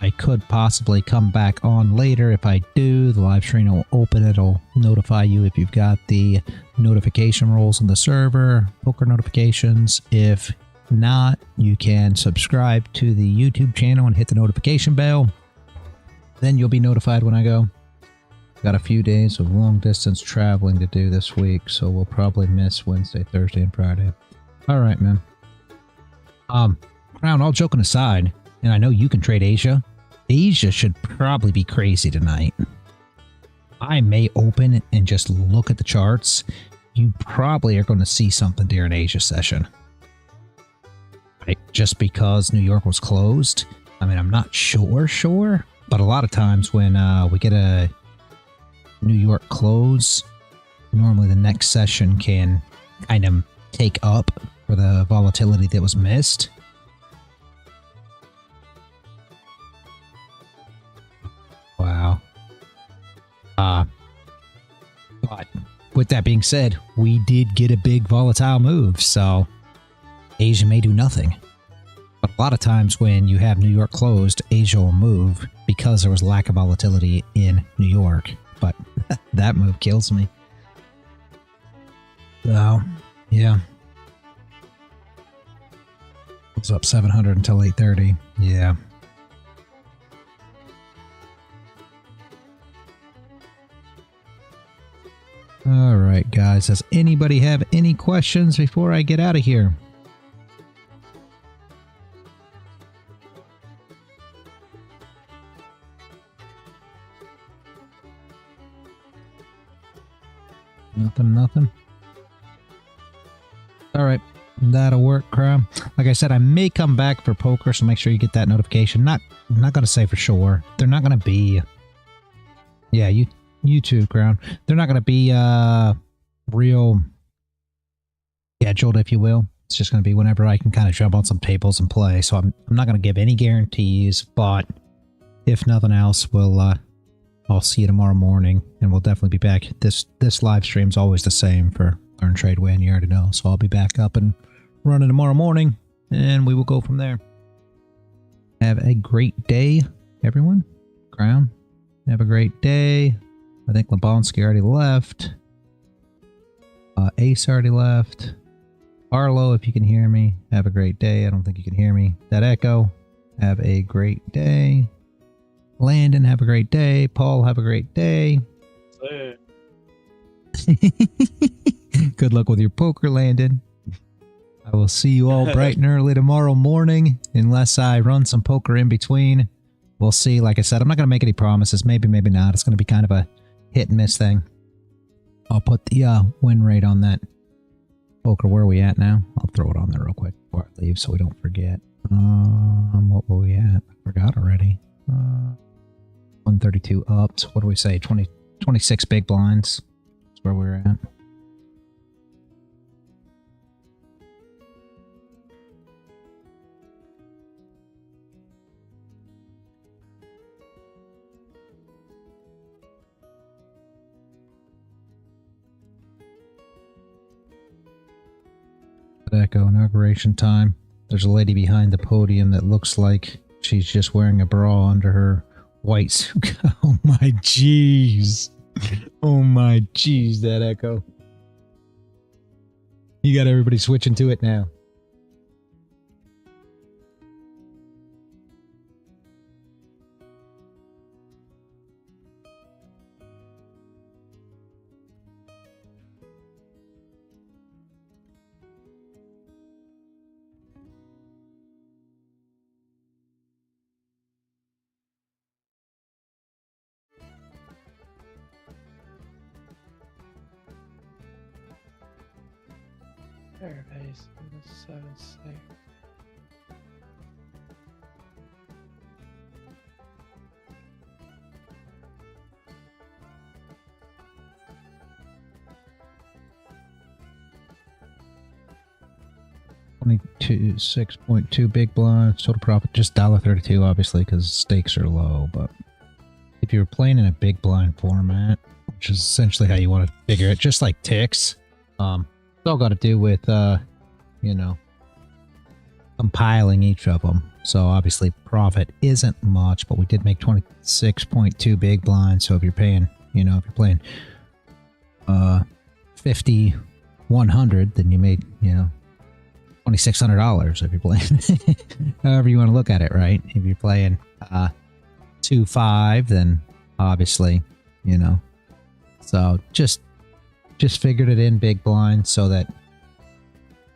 I could possibly come back on later. If I do, the live stream will open. It'll notify you if you've got the notification roles on the server, poker notifications. If not, you can subscribe to the YouTube channel and hit the notification bell. Then you'll be notified when I go. Got a few days of long distance traveling to do this week, so we'll probably miss Wednesday, Thursday, and Friday. All right, man. Crown, all joking aside, and I know you can trade Asia. Asia should probably be crazy tonight. I may open and just look at the charts. You probably are going to see something during Asia session. Right? Just because New York was closed. I mean, I'm not sure, but a lot of times when we get a New York close, normally the next session can kind of take up for the volatility that was missed. Wow. But with that being said, we did get a big volatile move, so Asia may do nothing. But a lot of times when you have New York closed, Asia will move because there was lack of volatility in New York. But that move kills me. So, yeah. It was up 700 until 8:30. Yeah. All right, guys. Does anybody have any questions before I get out of here? Nothing. All right, that'll work, Crown. Like I said, I may come back for poker, so make sure you get that notification. I'm not going to say for sure. They're not going to be... Yeah, you too, Crown. They're not going to be real scheduled, if you will. It's just going to be whenever I can kind of jump on some tables and play. So I'm not going to give any guarantees, but if nothing else, I'll see you tomorrow morning, and we'll definitely be back. This live stream's always the same for LearnTradeWin, you already know. So I'll be back up and running tomorrow morning, and we will go from there. Have a great day, everyone. Crown, have a great day. I think Lebonsky already left. Ace already left. Arlo, if you can hear me, have a great day. I don't think you can hear me. That Echo, have a great day. Landon, have a great day. Paul, have a great day. Good luck with your poker, Landon. I will see you all bright and early tomorrow morning, unless I run some poker in between. We'll see. Like I said, I'm not going to make any promises. Maybe, maybe not. It's going to be kind of a hit and miss thing. I'll put the win rate on that poker. Where are we at now? I'll throw it on there real quick before I leave so we don't forget. What were we at? I forgot already. 132 ups. What do we say? 26 big blinds. That's where we're at. Echo inauguration time. There's a lady behind the podium that looks like she's just wearing a bra under her white suit. Oh my jeez. Oh my jeez, that echo. You got everybody switching to it now. Airbase in the 7-6. $26.2 big blinds, total profit just $1.32, obviously, because stakes are low. But if you're playing in a big blind format, which is essentially how you want to figure it, just like ticks, it's all got to do with, you know, compiling each of them. So obviously profit isn't much, but we did make 26.2 big blinds. So if you're paying, you know, if you're playing 50, 100, then you made, you know, $2,600 if you're playing. However you want to look at it, right? If you're playing 2-5, then obviously, you know. So just figured it in big blind so that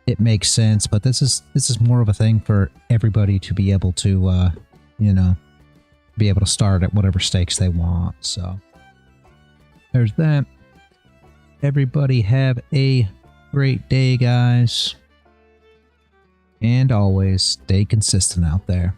it makes sense. But this is more of a thing for everybody to be able to, you know, be able to start at whatever stakes they want. So there's that. Everybody have a great day, guys. And always stay consistent out there.